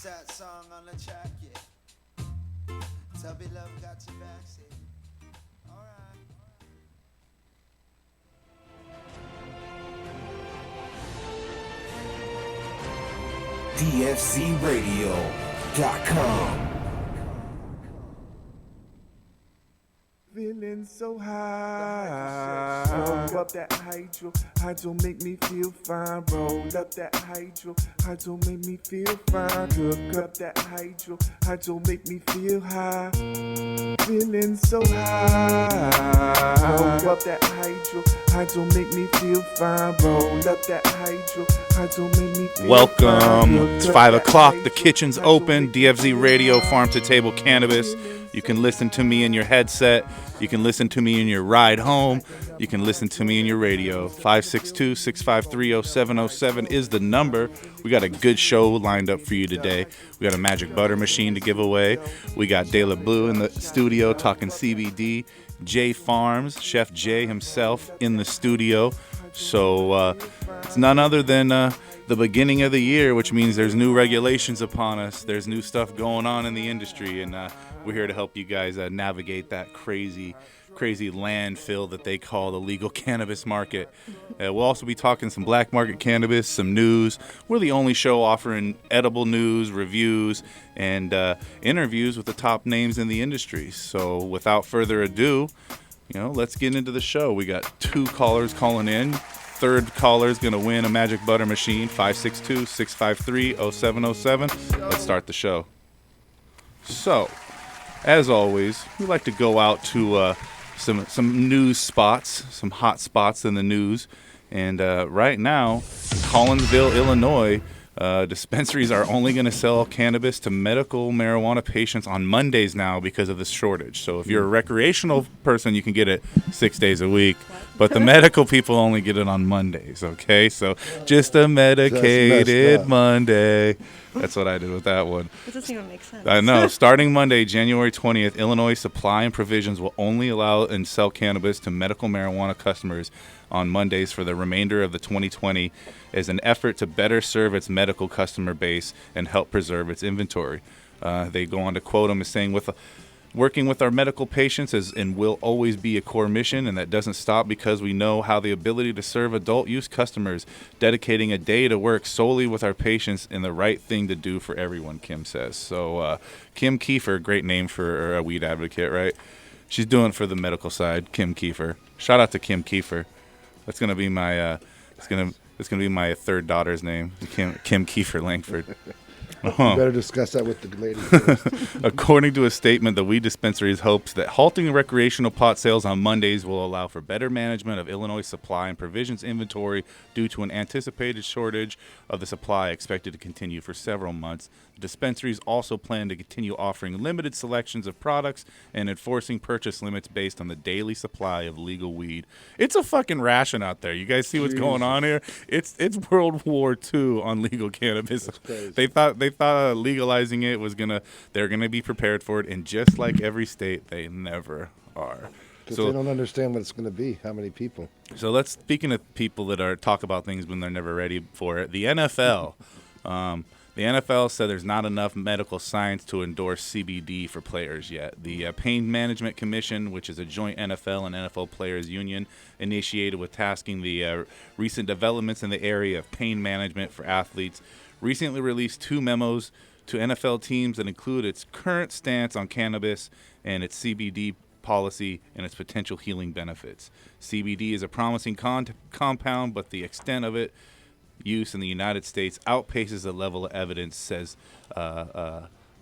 that song on the track, yeah. Tubby Love got your back, see. Alright. DFCRadio.com. Feeling so high. Roll up that hydro make me feel fine. Roll up that hydro make me feel fine. Cook up that hydro make me feel high. Feeling so high. Roll up that hydro make me feel fine. Roll up that hydro make me feel Welcome. fine. It's 5 o'clock. The kitchen's open. DFZ Radio, Farm to Table Cannabis. You can listen to me in your headset. You can listen to me in your ride home. You can listen to me in your radio. 562-653-0707 is the number. We got a good show lined up for you today. We got a magic butter machine to give away. We got De La Blue in the studio talking CBD. Jay Farms, Chef Jay himself in the studio. So it's none other than the beginning of the year, which means there's new regulations upon us. There's new stuff going on in the industry, and we're here to help you guys navigate that crazy landfill that they call the legal cannabis market. We'll also be talking some black market cannabis, some news. We're the only show offering edible news, reviews, and interviews with the top names in the industry. So without further ado, let's get into the show. We got 2 callers calling in. Third caller is going to win a magic butter machine, 562-653-0707. Let's start the show. So, as always, we like to go out to some news spots, some hot spots in the news. And right now, Collinsville, Illinois, dispensaries are only going to sell cannabis to medical marijuana patients on Mondays now because of this shortage. So if you're a recreational person, you can get it 6 days a week. But the medical people only get it on Mondays, okay? So just a medicated Monday. That's what I did with that one. It doesn't even make sense. I know. Starting Monday, January 20th, Illinois Supply and Provisions will only allow and sell cannabis to medical marijuana customers on Mondays for the remainder of the 2020 as an effort to better serve its medical customer base and help preserve its inventory. They go on to quote him as saying, working with our medical patients is and will always be a core mission, and that doesn't stop because we know how the ability to serve adult use customers, dedicating a day to work solely with our patients and the right thing to do for everyone, Kim says. So Kim Kiefer, great name for a weed advocate, right? She's doing it for the medical side, Kim Kiefer. Shout out to Kim Kiefer. That's gonna be my it's gonna be my third daughter's name, Kim Kiefer Langford. You better discuss that with the lady first. According to a statement, the weed dispensaries hopes that halting recreational pot sales on Mondays will allow for better management of Illinois supply and provisions inventory due to an anticipated shortage of the supply expected to continue for several months. The dispensaries also plan to continue offering limited selections of products and enforcing purchase limits based on the daily supply of legal weed. It's a fucking ration out there. You guys see what's going on here? It's World War II on legal cannabis. They thought legalizing it they're gonna be prepared for it, and just like every state, they never are. Because they don't understand what it's going to be, how many people. So speaking of people that talk about things when they're never ready for it, the NFL. The NFL said there's not enough medical science to endorse CBD for players yet. The Pain Management Commission, which is a joint NFL and NFL players union, initiated with tasking the recent developments in the area of pain management for athletes, recently released 2 memos to NFL teams that include its current stance on cannabis and its CBD policy and its potential healing benefits. CBD is a promising compound, but the extent of it use in the United States outpaces the level of evidence, says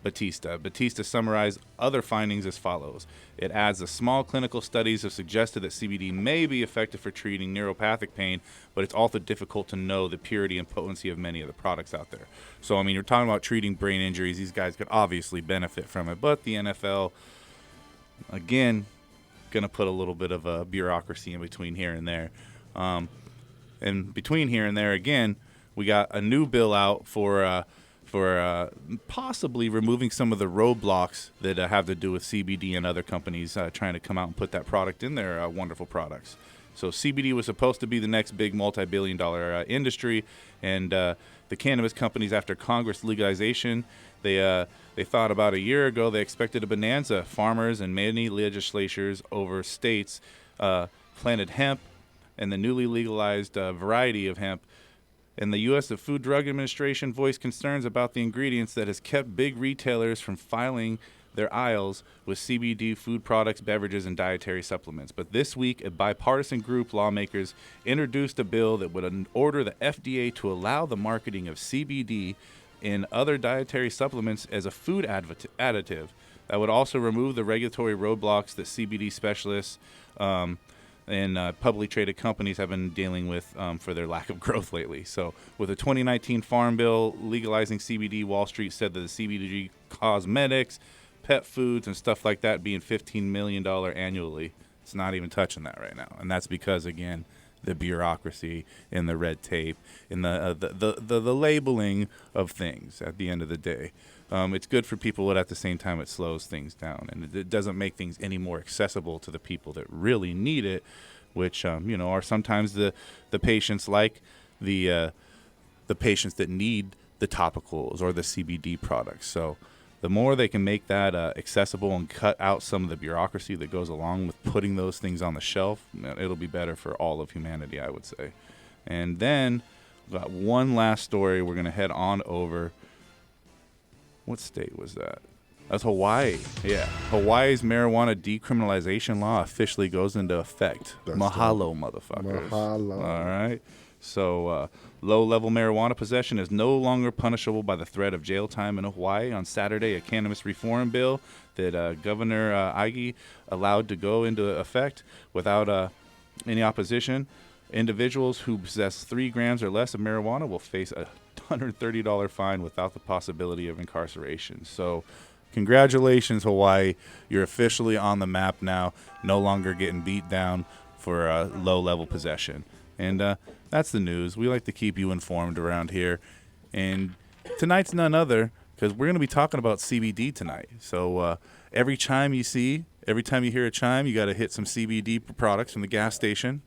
Batista. Batista summarized other findings as follows. It adds that small clinical studies have suggested that CBD may be effective for treating neuropathic pain, but it's also difficult to know the purity and potency of many of the products out there. So, I mean, you're talking about treating brain injuries. These guys could obviously benefit from it, but the NFL, again, going to put a little bit of a bureaucracy in between here and there. And between here and there, again, we got a new bill out for possibly removing some of the roadblocks that have to do with CBD and other companies trying to come out and put that product in their wonderful products. So CBD was supposed to be the next big multi-billion-dollar industry, and the cannabis companies, after Congress legalization, they thought about a year ago they expected a bonanza. Farmers and many legislatures over states planted hemp and the newly legalized variety of hemp. And the U.S. Food and Drug Administration voiced concerns about the ingredients that has kept big retailers from filing their aisles with CBD food products, beverages, and dietary supplements. But this week, a bipartisan group lawmakers introduced a bill that would order the FDA to allow the marketing of CBD in other dietary supplements as a food additive. That would also remove the regulatory roadblocks that CBD specialists and publicly traded companies have been dealing with for their lack of growth lately. So with the 2019 Farm Bill legalizing CBD, Wall Street said that the CBD cosmetics, pet foods, and stuff like that being $15 million annually. It's not even touching that right now. And that's because, again, the bureaucracy and the red tape and the labeling of things at the end of the day. It's good for people, but at the same time it slows things down. And it doesn't make things any more accessible to the people that really need it, which, are sometimes the patients like the patients that need the topicals or the CBD products. So the more they can make that accessible and cut out some of the bureaucracy that goes along with putting those things on the shelf, it'll be better for all of humanity, I would say. And then we've got one last story. We're going to head on over. What state was that? That's Hawaii. Yeah. Hawaii's marijuana decriminalization law officially goes into effect. Mahalo, motherfuckers. Mahalo. All right. So low-level marijuana possession is no longer punishable by the threat of jail time in Hawaii. On Saturday, a cannabis reform bill that Governor Ige allowed to go into effect without any opposition. Individuals who possess 3 grams or less of marijuana will face a $130 fine without the possibility of incarceration. So congratulations, Hawaii. You're officially on the map now, no longer getting beat down for low-level possession. And that's the news. We like to keep you informed around here. And tonight's none other, because we're going to be talking about CBD tonight. So every time you hear a chime, you got to hit some CBD products from the gas station.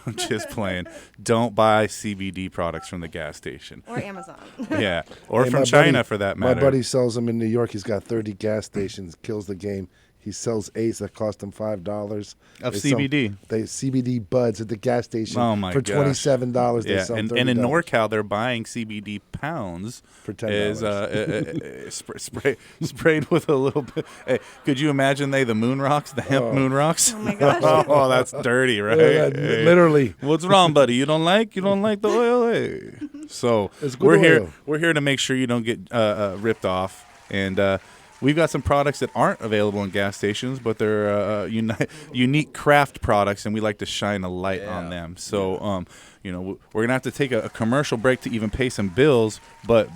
I'm just playing. Don't buy CBD products from the gas station. Or Amazon. Yeah, or Hey, from my China buddy- for that matter. My buddy sells them in New York. He's got 30 gas stations, kills the game. He sells 8 that cost him $5. Of They sell- CBD. They CBD buds at the gas station Oh, my for gosh. $27. They Yeah, sell and $30. in NorCal, they're buying CBD pounds For $10. sprayed with a little bit. Hey, could you imagine the moon rocks, the hemp moon rocks? Oh my gosh. Oh, that's dirty, right? Yeah, Hey. literally. What's wrong, buddy? You don't like the oil? Hey. So It's good we're here. oil. We're here to make sure you don't get ripped off, and we've got some products that aren't available in gas stations, but they're unique craft products, and we like to shine a light on them. So we're gonna have to take a commercial break to even pay some bills. But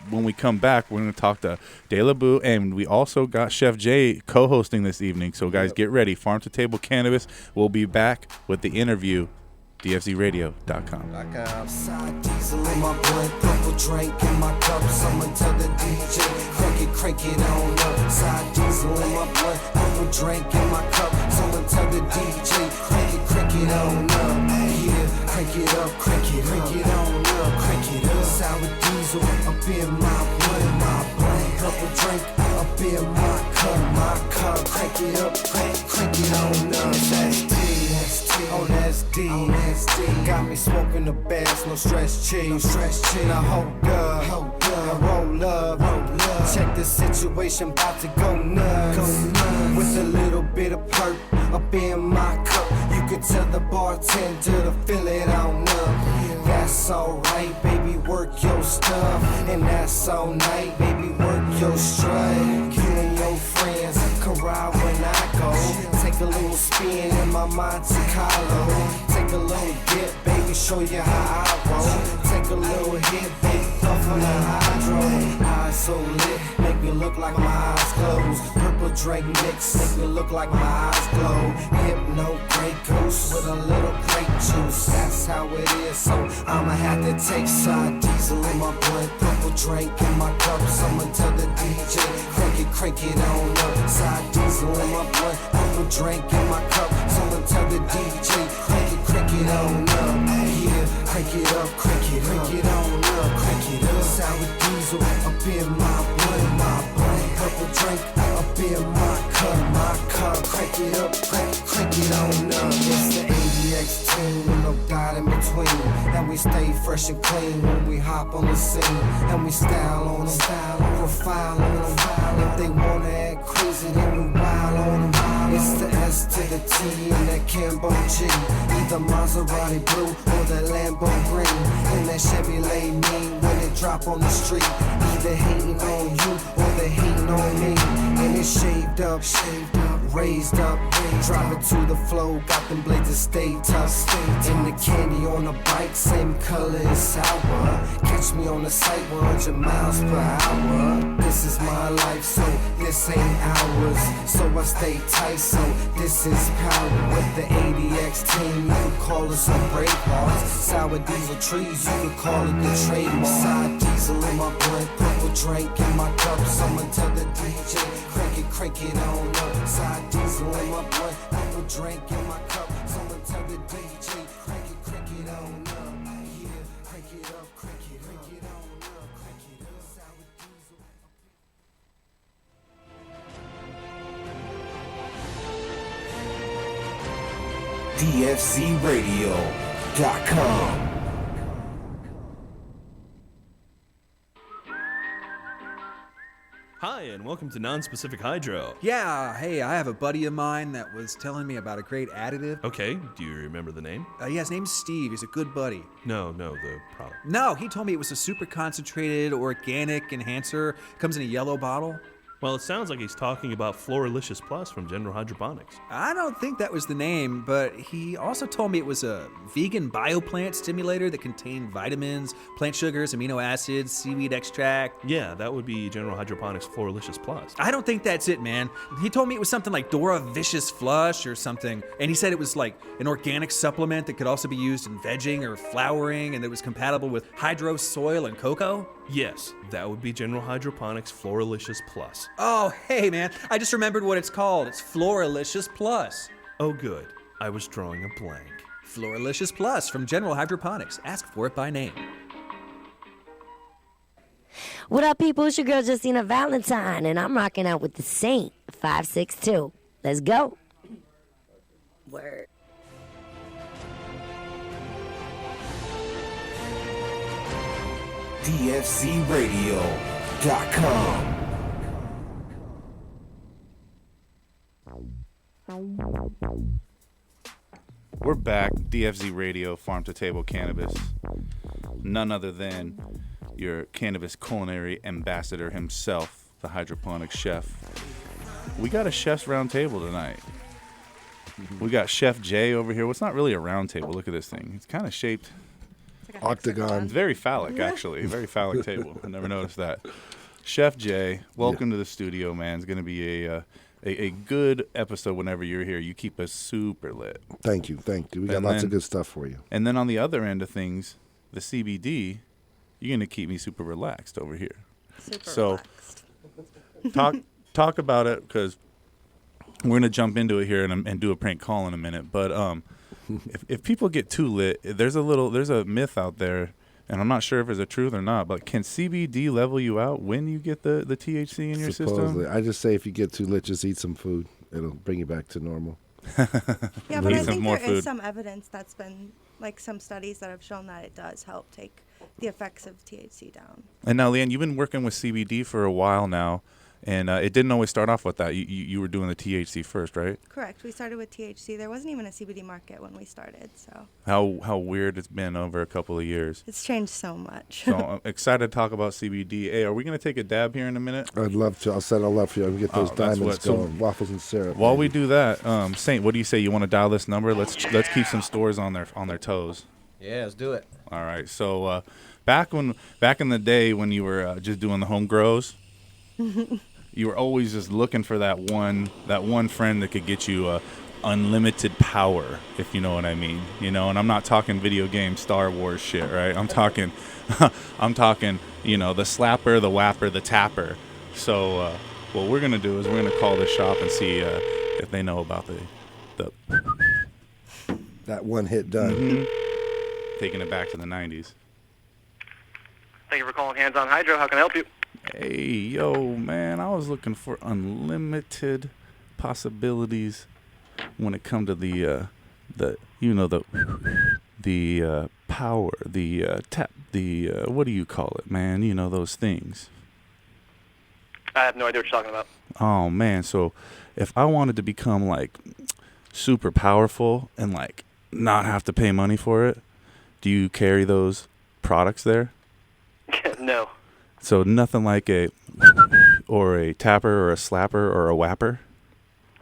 when we come back, we're gonna talk to De La Boo, and we also got Chef Jay co-hosting this evening. So guys, get ready. Farm to Table Cannabis. We'll be back with the interview. DFZRadio.com. Side diesel in my blood, purple drink in my cup. Someone tell the DJ, crank it on up. Side diesel in my blood, purple drink in my cup. Someone tell the DJ, crank it on up. Yeah, crank it up, crank it on up, crank it up. Sour diesel up in my blood, purple drink up in my cup, crank it up, crank it on up. Oh, that's D. Got me smoking the bass, no stress cheese. Now hold up, now roll up. Check the situation, about to go nuts. With a little bit of perp up in my cup. You could tell the bartender to fill it on up. That's alright, baby, work your stuff. And that's all night, baby, work your strut. You and your friends can ride when I go. Take a little spin in my Monte Carlo. Take a little dip, baby, show you how I roll. Take a little hit, baby, puff on the hydro. Eyes so lit, make me look like my eyes closed. Purple Drake mix, make me look like my eyes glow. Hypno Grey Goose with a little grape juice. That's how it is, so I'ma have to take side diesel in my blood. Purple drink in my cup. Someone tell the DJ, crank it on up. Side diesel in my blood. purple drink in my cup. Someone tell the DJ, crank it on up. Yeah, crank it up, crank it on up, crank it up. Sour diesel up in my blunt, purple drink up in my cup, crank it up, crank it on up. It's the ADX team with no doubt in between, and we stay fresh and clean when we hop on the scene, and we style on them, profile on them. If they wanna act crazy, then we wild on them. It's the S to the T and that Cambo G, either Maserati blue or the Lambo green, and that Chevrolet mean when it drop on the street, either hating on you or they hating on me. And it's shaved up, raised up, drive it to the flow, got them blades that stay tough, and the candy on the bike, same color as sour. Catch me on the site 100 miles per hour. This is my life, so this ain't ours. So I stay tight, so this is power. With the ADX team, you can call us some brave hearts. Sour diesel trees, you can call it the trademark. Sour diesel in my blunt, purple drink in my cup. Someone tell the DJ, crank it on up. Sour diesel in my blunt, purple drink in my cup. Someone tell the DJ, crank it on up. Yeah, crank it up, crank it on up, crank it up. Sour diesel. DFCRadio.com. Hi, and welcome to Non-Specific Hydro. Yeah, hey, I have a buddy of mine that was telling me about a great additive. Okay, do you remember the name? Yeah, his name's Steve. He's a good buddy. No, the product. No, he told me it was a super concentrated organic enhancer. Comes in a yellow bottle. Well, it sounds like he's talking about Floralicious Plus from General Hydroponics. I don't think that was the name, but he also told me it was a vegan bioplant stimulator that contained vitamins, plant sugars, amino acids, seaweed extract. Yeah, that would be General Hydroponics Floralicious Plus. I don't think that's it, man. He told me it was something like Dora Vicious Flush or something, and he said it was like an organic supplement that could also be used in vegging or flowering, and that it was compatible with hydro soil and cocoa. Yes, that would be General Hydroponics Floralicious Plus. Oh, hey, man, I just remembered what it's called. It's Floralicious Plus. Oh, good. I was drawing a blank. Floralicious Plus from General Hydroponics. Ask for it by name. What up, people? It's your girl, Justina Valentine, and I'm rocking out with the Saint 562. Let's go. Word. DFCRadio.com. We're back, DFZ Radio, Farm to Table Cannabis. None other than your cannabis culinary ambassador himself, the hydroponic chef. We got a chef's round table tonight. We got Chef Jay over here. Well, it's not really a round table. Look at this thing. It's kind of shaped. Octagon. It's very phallic, actually. Very phallic table. I never noticed that. Chef Jay, welcome to the studio, man. It's going to be a good episode whenever you're here. You keep us super lit. Thank you. We got lots of good stuff for you. And then on the other end of things, the CBD, you're going to keep me super relaxed over here. Super relaxed. Talk about it, because we're going to jump into it here and do a prank call in a minute. But if people get too lit, there's a myth out there, and I'm not sure if it's a truth or not, but can CBD level you out when you get the THC in your Supposedly. system? I just say if you get too lit, just eat some food. It'll bring you back to normal. Yeah, but Eat I some think more there is food. some evidence that's been, like some studies that have shown that it does help take the effects of THC down. And now, Leanne, you've been working with CBD for a while now, and it didn't always start off with that. You were doing the THC first, right? Correct. We started with THC. There wasn't even a CBD market when we started, so How weird it's been over a couple of years. it's changed so much. So I'm excited to talk about CBD. Hey, are we going to take a dab here in a minute? I'd love to. I'll settle up for you. I can get those Oh, that's diamonds what- so going. Waffles and syrup. While we do that, Saint, what do you say? You want to dial this number? Let's keep some stores on their toes. Yeah, let's do it. All right. So back in the day when you were just doing the home grows, you were always just looking for that one friend that could get you unlimited power, if you know what I mean. You know, and I'm not talking video game Star Wars shit, right? I'm talking the slapper, the whapper, the tapper. So what we're gonna do is we're gonna call this shop and see if they know about the That one hit done. Mm-hmm. Taking it back to the 90s. Thank you for calling Hands on Hydro. How can I help you? Hey, yo, man, I was looking for unlimited possibilities when it come to the power, what do you call it, man? You know, those things. I have no idea what you're talking about. Oh, man, so if I wanted to become, like, super powerful and, like, not have to pay money for it, do you carry those products there? No. So nothing like a or a tapper or a slapper or a whapper?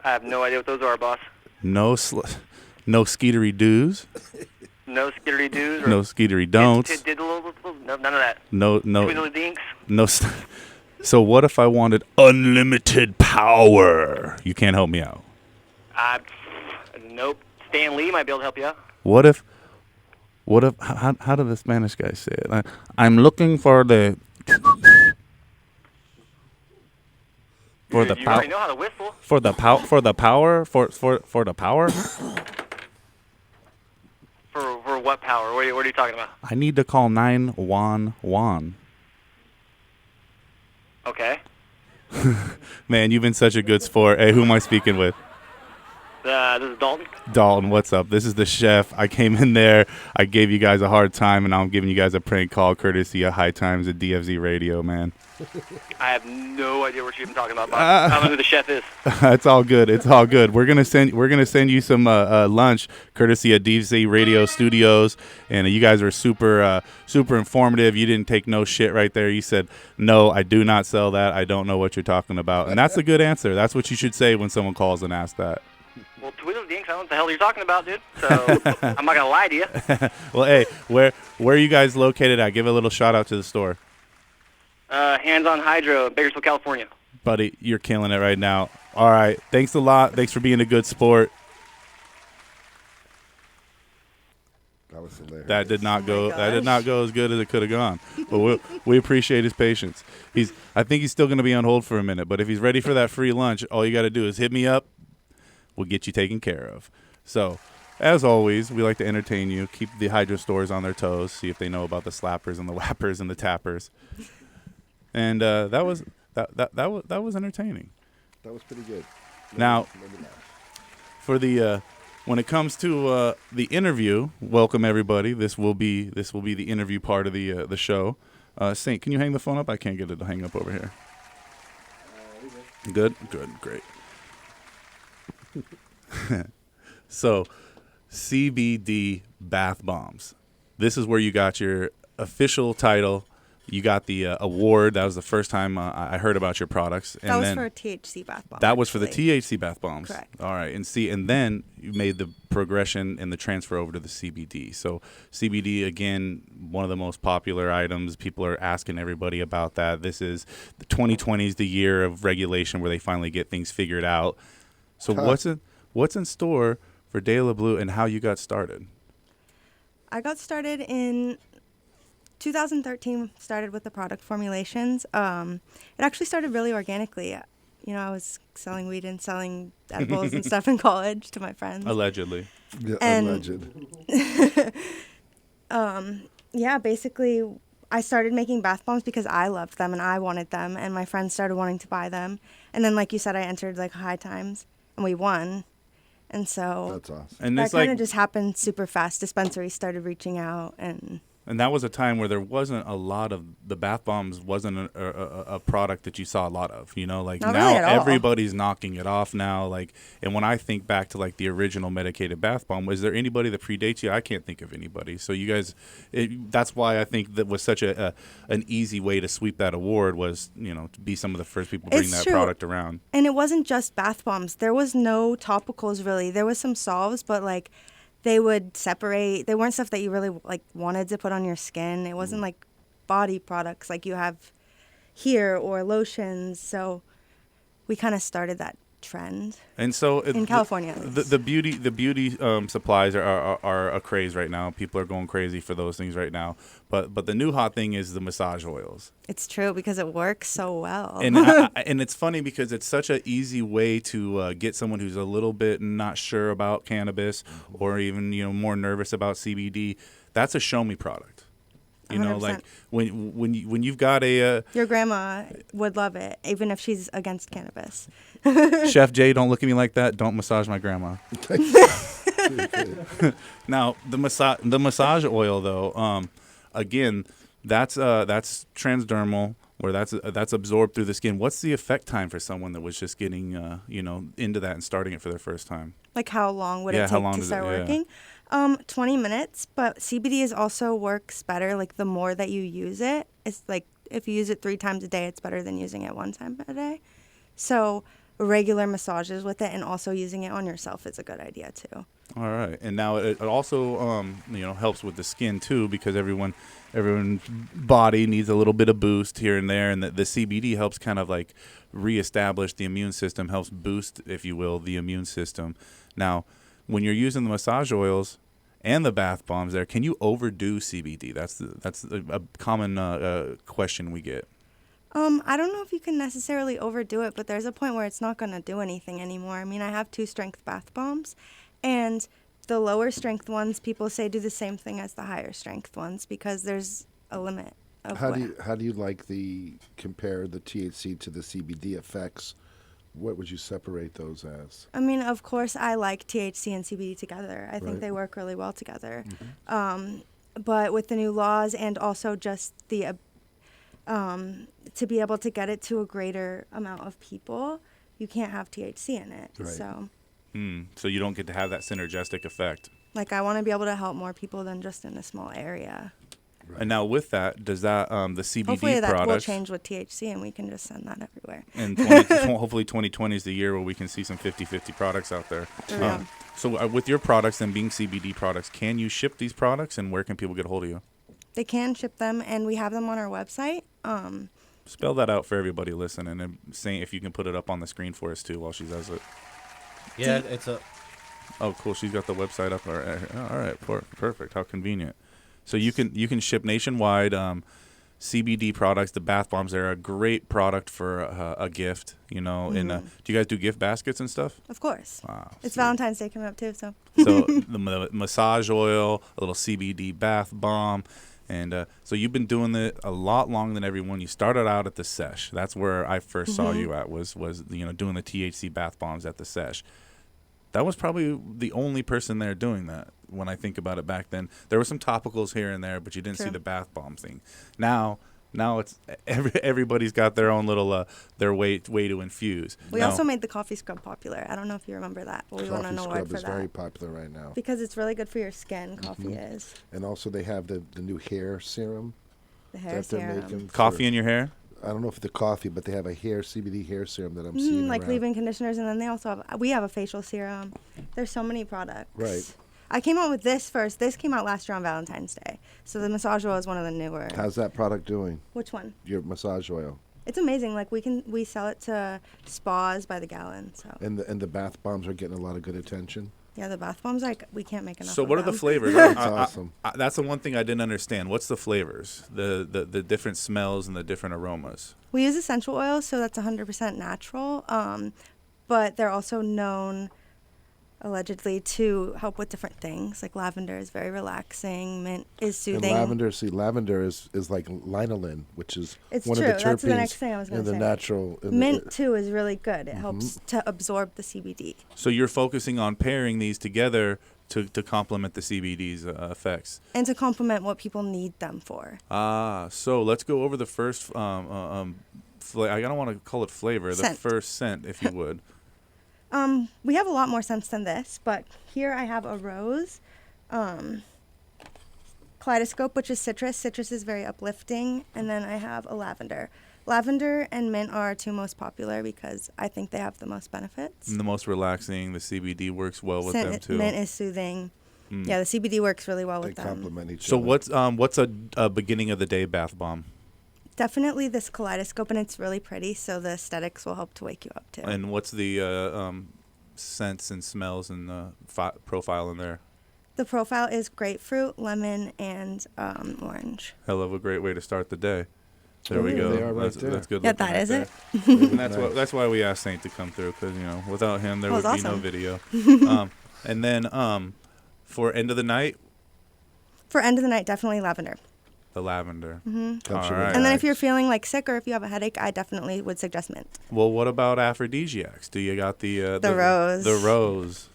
I have no idea what those are, boss. No skeetery doos? No skittery doos? No skeetery don'ts? No, none of that. No. Twiddly dinks? No. So what if I wanted unlimited power? You can't help me out. Nope. Stan Lee might be able to help you out. What if, how did the Spanish guy say it? I'm looking for the, You already know how to whistle. for the power. For the power? For what power? What are you talking about? I need to call 911. Okay. Man, you've been such a good sport. Hey, who am I speaking with? This is Dalton. Dalton, what's up? This is the chef. I came in there. I gave you guys a hard time, and now I'm giving you guys a prank call courtesy of High Times at DFZ Radio, man. I have no idea what you're even talking about, boss. I don't know who the chef is. It's all good. It's all good. We're gonna send you some lunch courtesy of DFZ Radio Studios, and you guys were super informative. You didn't take no shit right there. You said, "No, I do not sell that. I don't know what you're talking about," and that's a good answer. That's what you should say when someone calls and asks that. Well, Twiddly dinks, I don't know what the hell you're talking about, dude. So I'm not gonna lie to you. Well, hey, where are you guys located at? Give a little shout out to the store. Hands on Hydro, Bakersfield, California. Buddy, you're killing it right now. All right, thanks a lot. Thanks for being a good sport. That was hilarious. That did not go. gosh. That did not go as good as it could have gone. But we appreciate his patience. I think he's still going to be on hold for a minute. But if he's ready for that free lunch, all you got to do is hit me up. We'll get you taken care of. So, as always, we like to entertain you. Keep the hydro stores on their toes. See if they know about the slappers and the whappers and the tappers. And that was entertaining. That was pretty good. Now, for the when it comes to the interview, welcome everybody. This will be the interview part of the show. Saint, can you hang the phone up? I can't get it to hang up over here. Good, great. So, CBD bath bombs. This is where you got your official title. You got the award. That was the first time I heard about your products. That was for a THC bath bomb. That was for the actually. THC bath bombs. Correct. All right. And then you made the progression and the transfer over to the CBD. So CBD, again, one of the most popular items. People are asking everybody about that. This is the 2020 is the year of regulation where they finally get things figured out. So what's in store for De La Blue and how you got started? I got started in 2013, started with the product formulations. It actually started really organically. You know, I was selling weed and selling edibles and stuff in college to my friends. Allegedly. Yeah, And- alleged. Yeah, basically, I started making bath bombs because I loved them and I wanted them, and my friends started wanting to buy them. And then, like you said, I entered like High Times, and we won. And so That's awesome. And that it's kind like of just happened super fast. Dispensaries started reaching out, and that was a time where there wasn't a lot of the bath bombs wasn't a product that you saw a lot of, you know, like Not now really at all. everybody's knocking it off now. Like, and when I think back to like the original medicated bath bomb, was there anybody that predates you? I can't think of anybody. So you guys, that's why I think that was such an easy way to sweep that award was, you know, to be some of the first people to bring It's that true. product around. And it wasn't just bath bombs. There was no topicals really. There was some salves, but like they would separate. They weren't stuff that you really like wanted to put on your skin. It wasn't like body products like you have here or lotions. So we kind of started that trend. And so In California, at least. the beauty supplies are a craze right now. People are going crazy for those things right now. But the new hot thing is the massage oils. It's true because it works so well. And and it's funny because it's such an easy way to get someone who's a little bit not sure about cannabis or even more nervous about CBD. That's a show me product. 100%. Like when you've got a Your grandma would love it, even if she's against cannabis. Chef Jay, don't look at me like that. Don't massage my grandma. Now the massage oil though, again, that's transdermal, where that's absorbed through the skin. What's the effect time for someone that was just getting into that and starting it for their first time? Like how long would it take to start working? 20 minutes, but CBD also works better. Like the more that you use it, it's like if you use it 3 times a day, it's better than using it 1 time a day. So regular massages with it and also using it on yourself is a good idea too. All right, and now it also helps with the skin too, because everyone's body needs a little bit of boost here and there, and the CBD helps kind of like reestablish the immune system, helps boost, if you will, the immune system. Now, when you're using the massage oils and the bath bombs, can you overdo CBD? That's a common question we get. I don't know if you can necessarily overdo it, but there's a point where it's not going to do anything anymore. I mean, I have 2 strength bath bombs, and the lower strength ones, people say do the same thing as the higher strength ones because there's a limit. How do you compare the THC to the CBD effects? What would you separate those as? I mean, of course, I like THC and CBD together. I think they work really well together. But with the new laws and also just the to be able to get it to a greater amount of people, you can't have THC in it. Right. So you don't get to have that synergistic effect. Like I want to be able to help more people than just in a small area. Right. And now with that, does that the CBD hopefully that will products change with THC and we can just send that everywhere. And hopefully 2020 is the year where we can see some 50-50 products out there. So with your products and being CBD products, can you ship these products, and where can people get a hold of you? They can ship them, and we have them on our website. Spell that out for everybody listening, and saying if you can put it up on the screen for us too while she does it. Yeah, it's a. Oh, cool. She's got the website up. All right. Perfect. How convenient. So you can ship nationwide. CBD products, the bath bombs, they're a great product for a gift, And do you guys do gift baskets and stuff? Of course. Wow. It's Valentine's Day coming up too, so. So the massage oil, a little CBD bath bomb, and so you've been doing it a lot longer than everyone. You started out at the Sesh. That's where I first saw you at was doing the THC bath bombs at the Sesh. That was probably the only person there doing that when I think about it back then. There were some topicals here and there, but you didn't see the bath bomb thing. Now it's everybody's got their own little their way to infuse. We also made the coffee scrub popular. I don't know if you remember that, but we won an award for that. Coffee scrub is very popular right now. Because it's really good for your skin, coffee is. And also they have the new hair serum. The hair serum. Making coffee in your hair? I don't know if the coffee, but they have a CBD hair serum that I'm seeing like around. leave-in conditioners, and then they also we have a facial serum. There's so many products. Right. I came out with this first. This came out last year on Valentine's Day. So the massage oil is one of the newer. How's that product doing? Which one? Your massage oil. It's amazing. Like we sell it to spas by the gallon. So. And the bath bombs are getting a lot of good attention. Yeah, the bath bombs, we can't make enough. So what are the flavors? That's awesome. That's the one thing I didn't understand. What's the flavors? The different smells and the different aromas. We use essential oils, so that's 100% natural. But they're also known, allegedly, to help with different things. Like lavender is very relaxing. Mint is soothing. And lavender is like lanolin, which is one true. of the terpenes. That's the next thing I was going to say. In the natural. Mint too is really good. It helps to absorb the CBD. So you're focusing on pairing these together to complement the CBD's effects. And to complement what people need them for. So let's go over the first. I don't want to call it flavor. Scent. The first scent, if you would. We have a lot more scents than this, but here I have a rose, kaleidoscope, which is citrus. Citrus is very uplifting, and then I have a lavender. Lavender and mint are our 2 most popular because I think they have the most benefits. And the most relaxing. The CBD works well with them too. Mint is soothing. Yeah, the CBD works really well with them. They complement each So other. what's a beginning of the day bath bomb? Definitely this kaleidoscope, and it's really pretty, so the aesthetics will help to wake you up too. And what's the scents and smells and profile in there? The profile is grapefruit, lemon, and orange. Hell of a great way to start the day. There we go. They are right there. That's good. Yeah, looking that right is there. it. And that's why we asked Saint to come through, because without him there That would was be no awesome. video. And then for end of the night, For end of the night, definitely lavender. the lavender. Helps you All right. relax. And then if you're feeling like sick or if you have a headache, I definitely would suggest mint. Well, what about aphrodisiacs? Do you got the rose. The rose.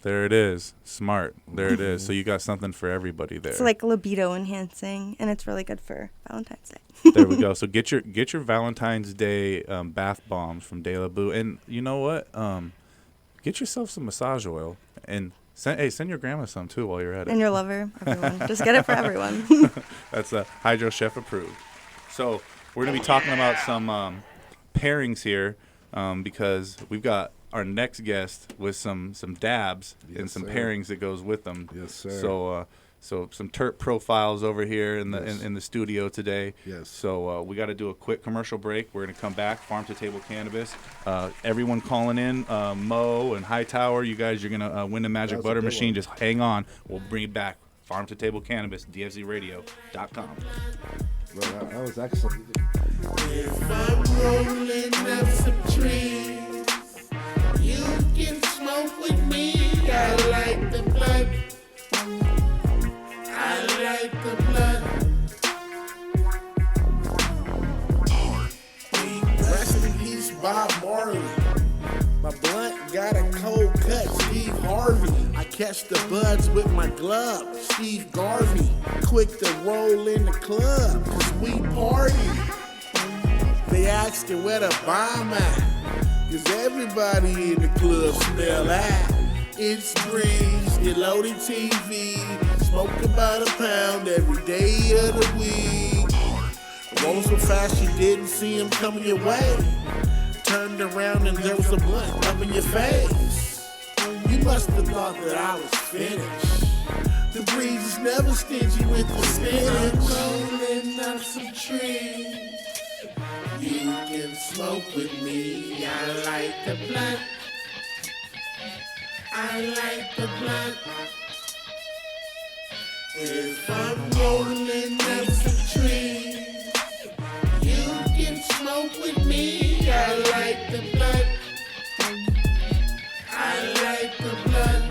There it is. Smart. There it is. So you got something for everybody there. It's like libido enhancing, and it's really good for Valentine's Day. There we go. So get your Valentine's Day bath bombs from De La Boo, and you know what? Get yourself some massage oil, and send your grandma some too while you're at it. And your lover, everyone. Just get it for everyone. That's Hydro Chef approved. So we're gonna be talking about some pairings here, because we've got our next guest with some dabs and Yes, some sir. pairings that goes with them. Yes, sir. So some terp profiles over here in the Yes. in the studio today. Yes. So we got to do a quick commercial break. We're gonna come back. Farm to Table Cannabis. Everyone calling in, Mo and Hightower. You guys, you're gonna win the magic That was a butter good machine. one. Just hang on. We'll bring it back. Farm to Table Cannabis. DFZRadio.com. Well, that was excellent. If I'm rolling up some trees, you can smoke with me. I like the blood. I like the blood. Rest in peace, Bob Marley. My blunt got a cold cut, Steve Harvey. I catch the buds with my glove, Steve Garvey. Quick to roll in the club, 'cause we party. They asking where the bomb at, 'cause everybody in the club smell that. It's Breeze, get loaded TV, smoke about a pound every day of the week. Roll so fast you didn't see him coming your way. Turned around and there was a blunt up in your face. You must have thought that I was finished. The Breeze is never stingy with the spinach. Rolling up some trees. You can smoke with me. I like the blunt. I like the blunt. If I'm rolling up some trees, you can smoke with me. I like the blunt. I like the blunt.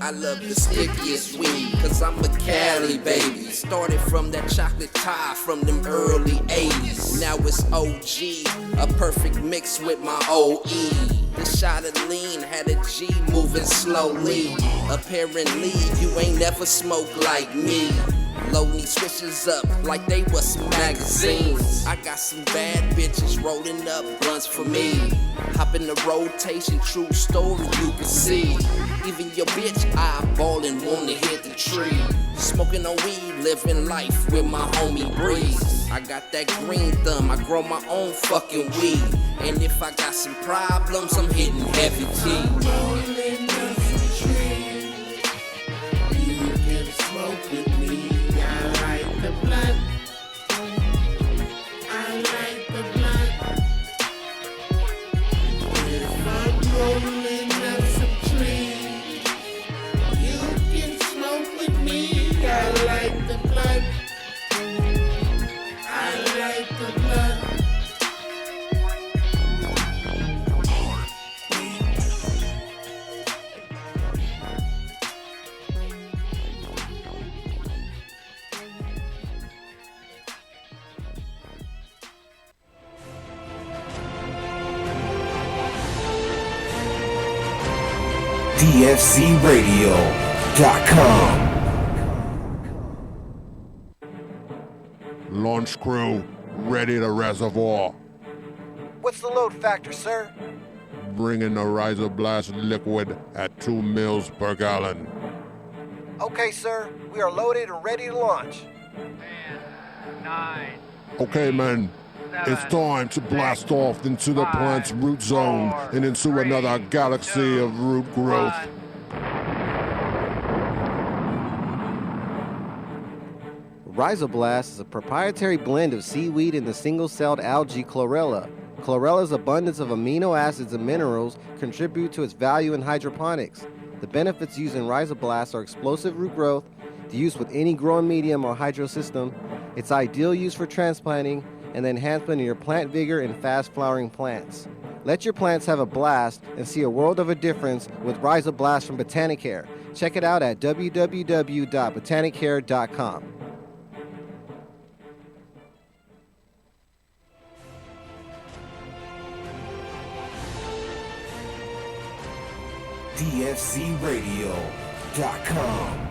I love the stickiest weed, cause I'm a Cali baby. Started from that chocolate tie from them early 80s. Now it's OG, a perfect mix with my OE. The shot of lean had a G moving slowly. Apparently, you ain't never smoked like me. Load these switches up like they was some magazines. I got some bad bitches rolling up blunts for me. Hop in the rotation, true story you can see. Even your bitch eyeballing wanna hit the tree. Smoking on weed, living life with my homie Breeze. I got that green thumb, I grow my own fucking weed. And if I got some problems, I'm hitting heavy tea. Rolling up some trees. You can smoke with me. I like the blunt. I like the blunt. If I'm rolling up some trees, you can smoke with me. I like the blunt. I like the blunt. DFZRadio.com. Launch crew, ready to reservoir. What's the load factor, sir? Bring in the Riser Blast liquid at 2 mils per gallon. Okay, sir. We are loaded and ready to launch. 9. Okay, men, it's time to blast off into the plant's root zone and into another galaxy of root growth. Rhizoblast is a proprietary blend of seaweed and the single-celled algae chlorella. Chlorella's abundance of amino acids and minerals contribute to its value in hydroponics. The benefits used in Rhizoblast are explosive root growth, the use with any growing medium or hydro system. It's ideal use for transplanting and the enhancement of your plant vigor and fast-flowering plants. Let your plants have a blast and see a world of a difference with Rhizoblast from Botanicare. Check it out at www.botanicare.com. DFCRadio.com.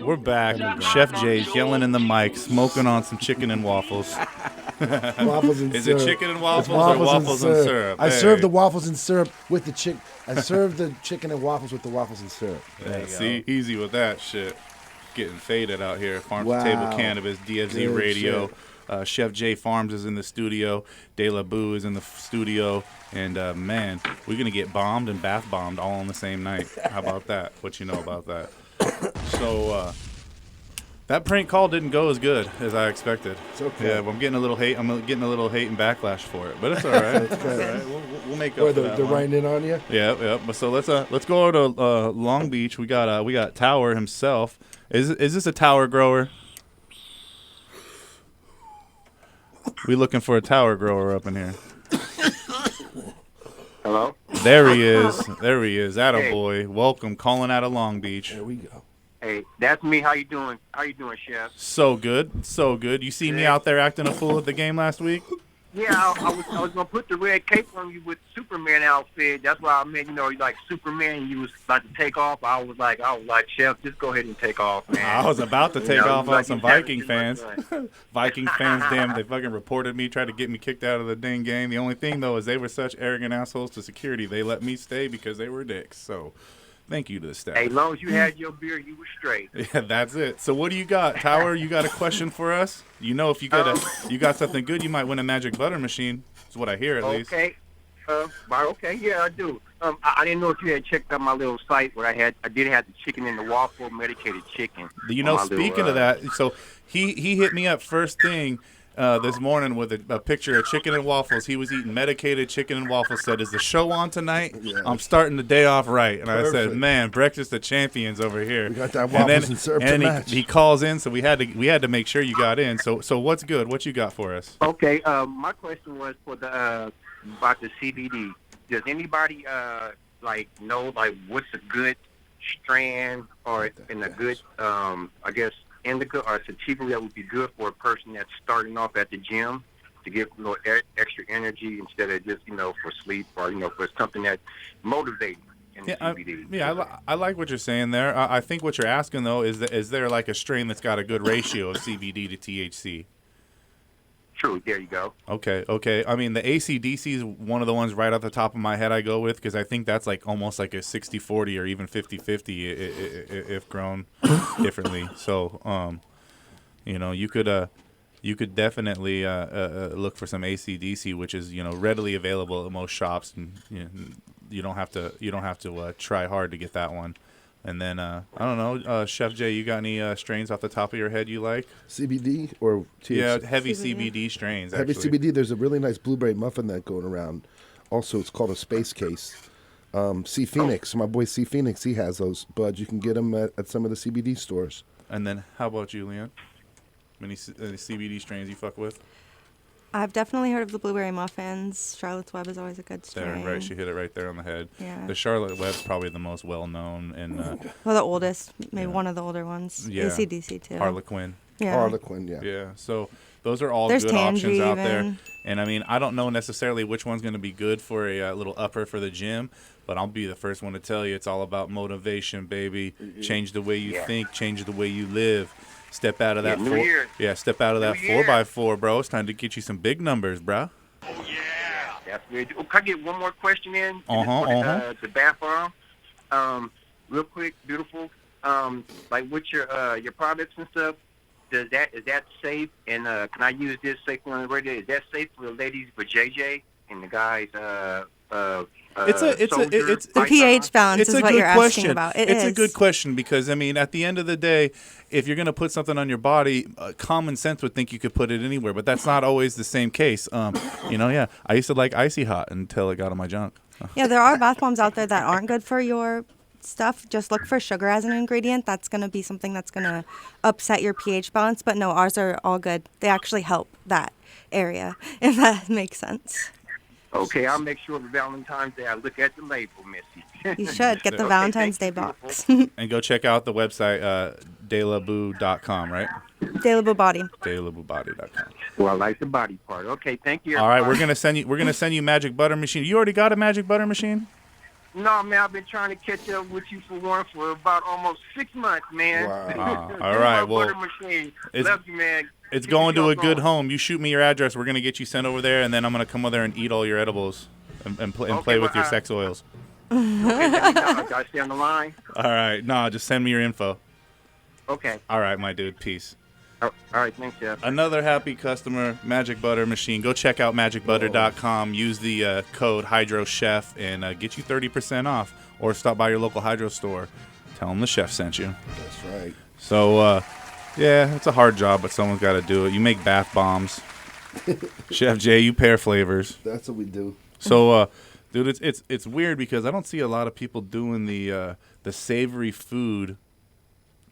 We're back. Chef Jay's yelling in the mic, smoking on some chicken and waffles. Waffles and Is syrup. it chicken and It's waffles or waffles and syrup? I Hey. serve the waffles and syrup with the chicken. I serve the chicken and waffles with the waffles and syrup. Yeah, see, easy with that shit. Getting faded out here. Farm to Wow. Table Cannabis, DFZ Good Radio. shit. Chef Jay Farms is in the studio. De La Boo is in the studio. And, man, we're going to get bombed and bath bombed all on the same night. How about that? What you know about that? So, that prank call didn't go as good as I expected. It's okay. Yeah, I'm getting a little hate. I'm getting a little hate and backlash for it, but it's all right. That's good. It's all right. We'll make up Where for they're that one. writing in on you? Yeah, yeah. But so let's go over to Long Beach. We got Tower himself. Is this a tower grower? We looking for a tower grower up in here. Hello? There he is. There he is. Attaboy. Welcome. Calling out of Long Beach. There we go. Hey, that's me. How you doing? How you doing, Chef? So good. So good. You see me out there acting a fool at the game last week? Yeah, I was gonna put the red cape on you with Superman outfit. That's why I meant, you like Superman. You was about to take off. I was like, Chef, just go ahead and take off, man. I was about to take off on like some you haven't Viking too fans. much Viking fans, damn, they fucking reported me, tried to get me kicked out of the dang game. The only thing, though, is they were such arrogant assholes to security. They let me stay because they were dicks. So, thank you to the staff. Hey, as long as you had your beer, you were straight. Yeah, that's it. So what do you got, Tower? You got a question for us? You know, if you got you got something good, you might win a magic butter machine. That's what I hear, at least. Okay. Okay, yeah, I do. I didn't know if you had checked out my little site where I did have the chicken in the waffle, medicated chicken. You know, speaking of that, so he hit me up first thing this morning with a picture of chicken and waffles. He was eating medicated chicken and waffles. Said, "Is the show on tonight? Yeah. I'm starting the day off right." And I said, Perfect. "Man, breakfast of champions over here." We got that waffles and syrup to and match. he calls in, so we had to make sure you got in. So what's good? What you got for us? Okay, my question was for the about the CBD. Does anybody know what's a good strand or in a good I guess indica or sativa that would be good for a person that's starting off at the gym to get extra energy instead of just for sleep or for something that's motivating in the CBD? I like what you're saying there. I think what you're asking though is there like a strain that's got a good ratio of CBD to THC? True. There you go. Okay. I mean, the AC/DC is one of the ones right off the top of my head I go with because I think that's like almost like a 60-40 or even 50-50 if grown differently. So, you could definitely look for some AC/DC, which is readily available at most shops, and you don't have to try hard to get that one. And then, I don't know, Chef Jay, you got any strains off the top of your head you like? CBD or THC? Yeah, heavy CBD strains, Heavy actually. CBD, there's a really nice blueberry muffin that's going around. Also, it's called a space case. C Phoenix, my boy C Phoenix, he has those buds. You can get them at some of the CBD stores. And then, how about you, Leon? Any CBD strains you fuck with? I've definitely heard of the blueberry muffins. Charlotte's Web is always a good strain. There, right, she hit it right there on the head. Yeah. The Charlotte Web's probably the most well-known. And well, the oldest, maybe one of the older ones. Yeah. AC/DC, too. Harlequin. Yeah. Harlequin, yeah. Yeah, so those are all There's good options out Tangy there. even. And, I mean, I don't know necessarily which one's going to be good for a little upper for the gym, but I'll be the first one to tell you it's all about motivation, baby. Change the way you think, change the way you live. Step out of that step out of that 4x4, bro. It's time to get you some big numbers, bro. That's weird. Oh, can I get one more question in? The bath bomb. Real quick, beautiful. Like with your products and stuff, is that safe? And can I use this safely on the radio? Is that safe for the ladies with JJ and the guys It's the pH balance is what you're asking about. It's a good question because I mean, at the end of the day, if you're gonna put something on your body, common sense would think you could put it anywhere, but that's not always the same case. I used to like icy hot until it got on my junk. Yeah, there are bath bombs out there that aren't good for your stuff. Just look for sugar as an ingredient. That's going to be something that's going to upset your pH balance. But no, ours are all good. They actually help that area, if that makes sense. Okay, I'll make sure for Valentine's Day I look at the label, Missy. You should get the Okay, Valentine's Day thank you, box. And go check out the website, delaboo.com, right? Delaboo Body. Delaboo.com. Well, I like the body part. Okay, thank you. All right, everybody. we're gonna send you magic butter machine. You already got a magic butter machine? No, man, I've been trying to catch up with you for about almost 6 months, man. Wow. All right, well, butter machine. it's- Love you, man. It's Keep going the to show a good going. home. You shoot me your address. We're gonna get you sent over there, and then I'm gonna come over there and eat all your edibles and play with your sex oils. Okay, gotta stay on the line. All right, no, just send me your info. Okay. All right, my dude. Peace. All right, thanks, Jeff. Another happy customer, Magic Butter Machine. Go check out magicbutter.com. Use the code HydroChef and get you 30% off. Or stop by your local Hydro store. Tell them the chef sent you. That's right. So, yeah, it's a hard job, but someone's got to do it. You make bath bombs. Chef Jay, you pair flavors. That's what we do. So, dude, it's weird because I don't see a lot of people doing the savory food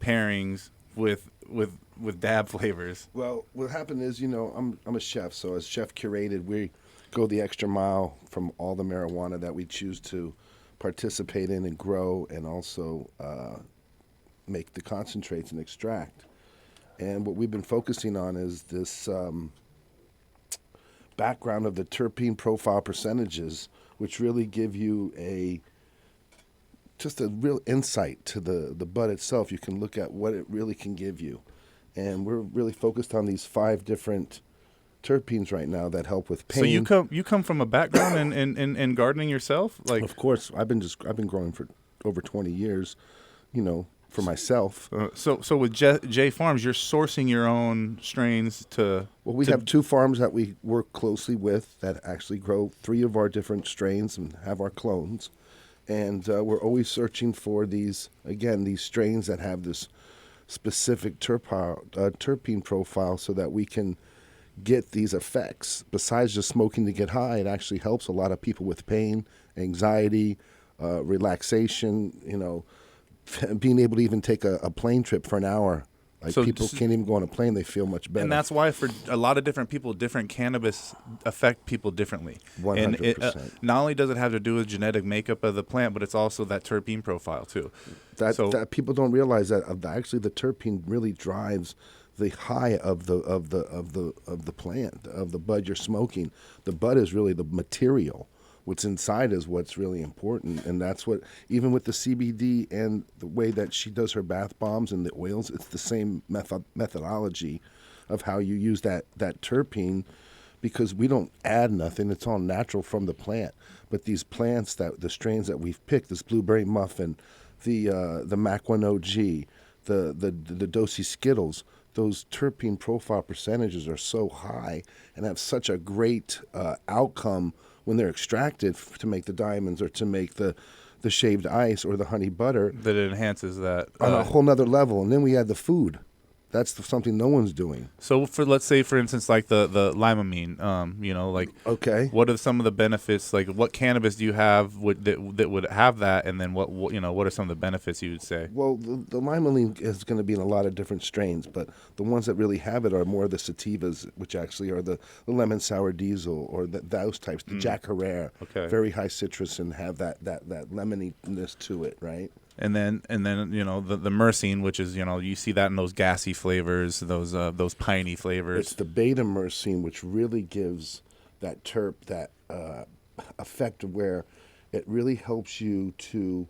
pairings with dab flavors. Well, what happened is, I'm a chef, so as chef curated, we go the extra mile from all the marijuana that we choose to participate in and grow, and also make the concentrates and extract. And what we've been focusing on is this background of the terpene profile percentages, which really give you just a real insight to the bud itself. You can look at what it really can give you. And we're really focused on these 5 different terpenes right now that help with pain. So you come from a background in gardening yourself? Like, of course, I've been growing for over 20 years, for myself. So with J Farms, you're sourcing your own strains to. Well, we have 2 farms that we work closely with that actually grow 3 of our different strains and have our clones, and we're always searching for these strains that have this specific terpene profile, so that we can get these effects. Besides just smoking to get high, it actually helps a lot of people with pain, anxiety, relaxation, being able to even take a plane trip for an hour. Like, So people can't even go on a plane, they feel much better. And that's why for a lot of different people, different cannabis affect people differently. 100%. And it, not only does it have to do with genetic makeup of the plant, but it's also that terpene profile too. That people don't realize that actually the terpene really drives the high of the plant, of the bud you're smoking. The bud is really the material. What's inside is what's really important, and that's what, even with the CBD and the way that she does her bath bombs and the oils, it's the same methodology of how you use that thterpene, because we don't add nothing. It's all natural from the plant. But these plants, the strains that we've picked, this blueberry muffin, the Mac 1 OG, the Dosey Skittles, those terpene profile percentages are so high and have such a great outcome when they're extracted to make the diamonds or to make the shaved ice or the honey butter. That it enhances that. On a whole nother level. And then we add the food. That's something no one's doing. So let's say, for instance, like the limonene, okay, what are some of the benefits? Like, what cannabis do you have that would have that, and then what are some of the benefits you would say? Well, the limonene is going to be in a lot of different strains, but the ones that really have it are more the sativas, which actually are the lemon sour diesel or those types, the Jack Herrera, very high citrus and have that lemoniness to it, right? And then the myrcene, which is you see that in those gassy flavors, those piney flavors. It's the beta myrcene, which really gives that terp, that effect where it really helps you to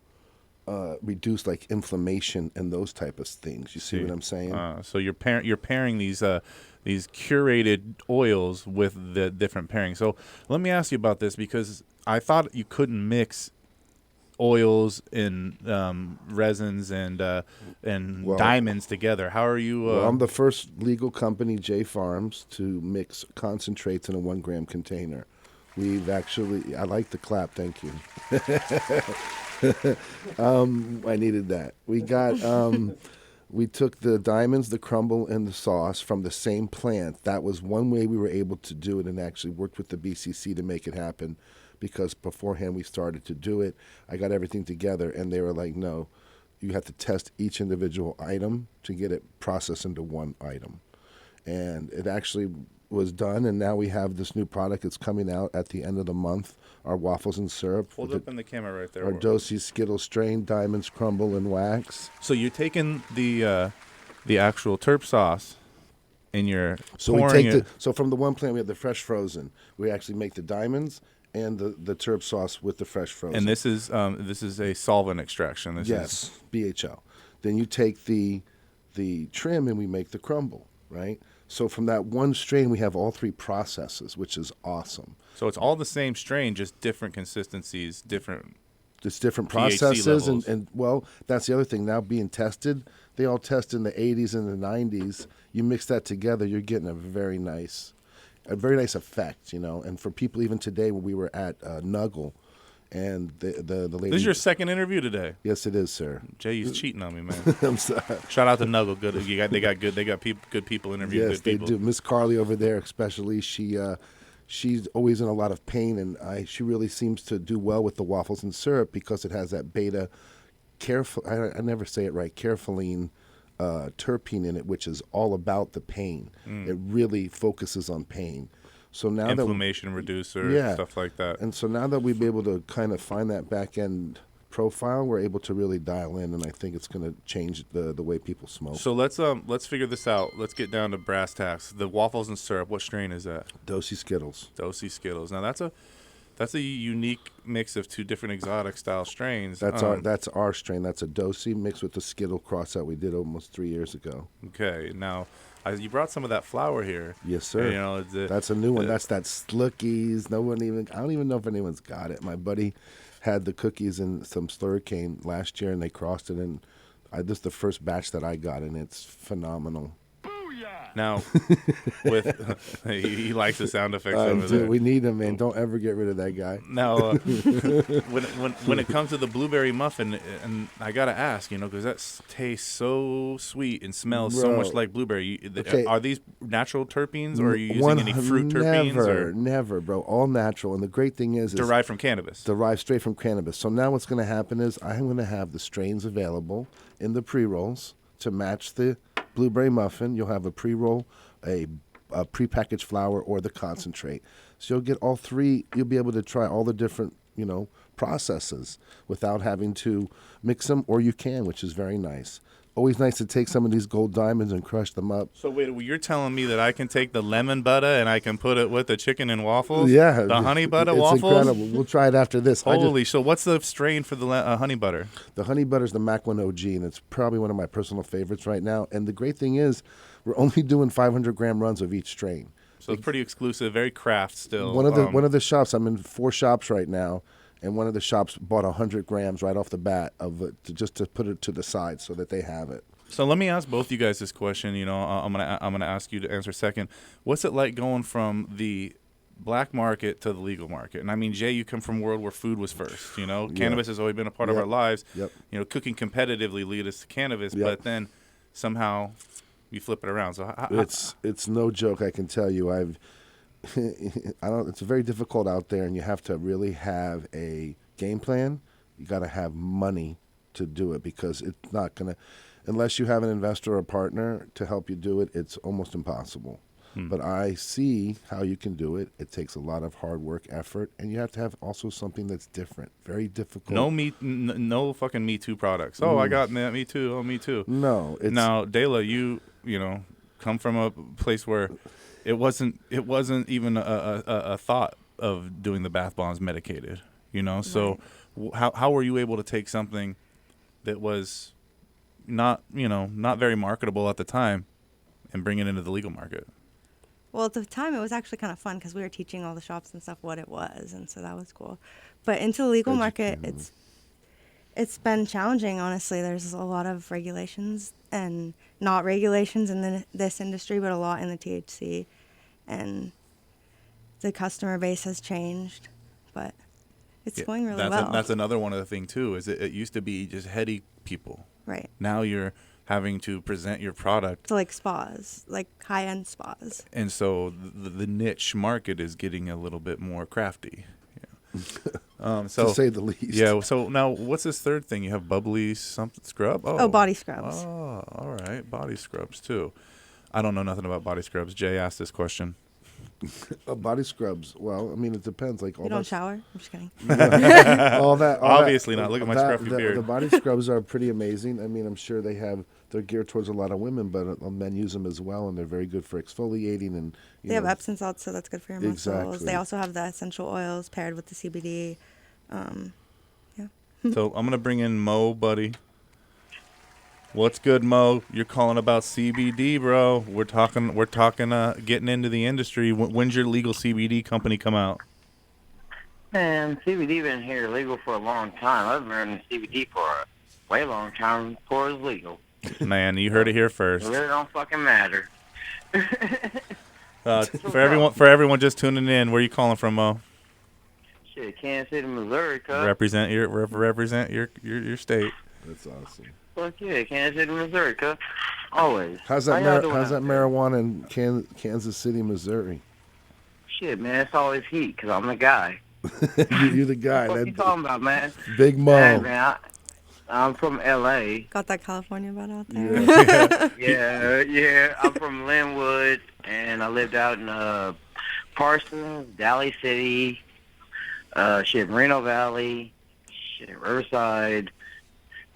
reduce like inflammation and those type of things. You see what I'm saying? So you're pairing these curated oils with the different pairings. So let me ask you about this, because I thought you couldn't mix oils and resins and diamonds together. How are you? Well, I'm the first legal company, J Farms, to mix concentrates in a 1 gram container. We've actually, I like the clap, thank you. I needed that. We got, we took the diamonds, the crumble, and the sauce from the same plant. That was one way we were able to do it, and actually worked with the BCC to make it happen, because beforehand we started to do it. I got everything together, and they were like, no, you have to test each individual item to get it processed into one item. And it actually was done, and now we have this new product. It's coming out at the end of the month. Our waffles and syrup. Hold up in the camera right there. Our Dosey Skittles strain, diamonds, crumble, and wax. So you're taking the actual terp sauce, and you're So we pouring take it. so from the one plant we have the fresh frozen. We actually make the diamonds and the terp sauce with the fresh frozen. And this is a solvent extraction. Yes, BHL. Then you take the trim and we make the crumble, right? So from that one strain, we have all three processes, which is awesome. So it's all the same strain, just different consistencies, different. It's different THC processes, levels. and well, that's the other thing. Now being tested, they all test in the 80s and the 90s. You mix that together, you're getting a very nice effect, you know. And for people even today, when we were at Nuggle, and the lady. This is your second interview today. Yes, it is, sir. Jay, you's cheating on me, man. I'm sorry. Shout out to Nuggle. Good, they got good people interviewing Yes, good people. they do. Miss Carly over there, especially, she's always in a lot of pain, and she really seems to do well with the waffles and syrup because it has that beta I never say it right, carefulline terpene in it, which is all about the pain. It really focuses on pain. So now inflammation reducer, stuff like that. And so now that we've been able to kind of find that back end profile, we're able to really dial in, and I think it's going to change the way people smoke. So let's figure this out. Let's get down to brass tacks. The waffles and syrup. What strain is that? Dosey Skittles. Dosey Skittles. Now that's a unique mix of two different exotic style strains. That's our strain. That's a Dosey mixed with the Skittle cross that we did almost 3 years ago. Okay. Now, you brought some of that flour here. Yes, sir. You know, that's a new one. That's that Slurkees. I don't even know if anyone's got it. My buddy had the cookies and some Slurricane last year, and they crossed it, and this is the first batch that I got, and it's phenomenal. Now, with he likes the sound effects over dude, there. we need him, man. Don't ever get rid of that guy. Now, when it comes to the blueberry muffin, and I gotta ask, you know, because that tastes so sweet and smells so much like blueberry. Okay. Are these natural terpenes, or are you using any fruit terpenes? Never, bro. All natural. And the great thing is derived from cannabis. Derived straight from cannabis. So now what's going to happen is I'm going to have the strains available in the pre-rolls to match the blueberry muffin. You'll have a pre-roll, a prepackaged flour, or the concentrate. So you'll get all three. You'll be able to try all the different, you know, processes without having to mix them, or you can, which is very nice. Always nice to take some of these gold diamonds and crush them up. So wait, you're telling me that I can take the lemon butter and I can put it with the chicken and waffles? Yeah. The honey butter it's waffles? Incredible. We'll try it after this. Holy, so what's the strain for the honey butter? The honey butter is the Mac 1 OG, and it's probably one of my personal favorites right now. And the great thing is we're only doing 500-gram runs of each strain. So it's pretty exclusive, very craft still. One of the shops, I'm in 4 shops right now, and one of the shops bought 100 grams right off the bat of it just to put it to the side so that they have it. So let me ask both you guys this question. You know, I'm gonna ask you to answer second. What's it like going from the black market to the legal market? And I mean, Jay, you come from a world where food was first. You know, cannabis has always been a part of our lives. Yep. You know, cooking competitively led us to cannabis, but then somehow you flip it around. So it's no joke. I can tell you, it's very difficult out there, and you have to really have a game plan. You got to have money to do it, because it's not gonna. Unless you have an investor or a partner to help you do it, it's almost impossible. But I see how you can do it. It takes a lot of hard work, effort, and you have to have also something that's different. Very difficult. No fucking Me Too products. Oh, I got Me Too. Oh, Me Too. No. Now, Dela, you know, come from a place where it wasn't even a thought of doing the bath bombs medicated. You know, so how were you able to take something that was not very marketable at the time and bring it into the legal market? Well, at the time, it was actually kind of fun because we were teaching all the shops and stuff what it was, and so that was cool. But into the legal market, it's been challenging, honestly. There's a lot of regulations, and not regulations in this industry, but a lot in the THC. And the customer base has changed, but it's going really that's well. That's another one of the thing too. Is it used to be just heady people. Right. Now you're having to present your product to like spas, like high-end spas. And so the niche market is getting a little bit more crafty. So, to say the least. Yeah. So now, what's this third thing? You have bubbly something scrub? Oh, body scrubs. Oh, all right. Body scrubs, too. I don't know nothing about body scrubs. Jay asked this question. Body scrubs. Well, I mean, it depends. Like all you don't shower? I'm just kidding. all that. Obviously not. Look at my scruffy beard. The body scrubs are pretty amazing. I mean, I'm sure they're geared towards a lot of women, but men use them as well, and they're very good for exfoliating. And they have Epsom salts, so that's good for your muscles. Exactly. They also have the essential oils paired with the CBD. Yeah. So I'm gonna bring in Mo, buddy. What's good, Mo? You're calling about CBD, bro. We're talking getting into the industry. When's your legal CBD company come out? Man, CBD been here legal for a long time. I've been running CBD for a way long time before it was legal. Man, you heard it here first. It really don't fucking matter. For everyone just tuning in, where are you calling from, Mo? Shit, Kansas City, Missouri, cuz. Represent your state. That's awesome. Fuck yeah, Kansas City, Missouri, cuz. Always. How's that marijuana in Kansas City, Missouri? Shit, man, it's always heat because I'm the guy. You're the guy. What you talking about, man? Big Mo. Man, I'm from L.A. Got that California bud out there. Yeah. I'm from Linwood, and I lived out in Parsons, Daly City, Moreno Valley, Riverside,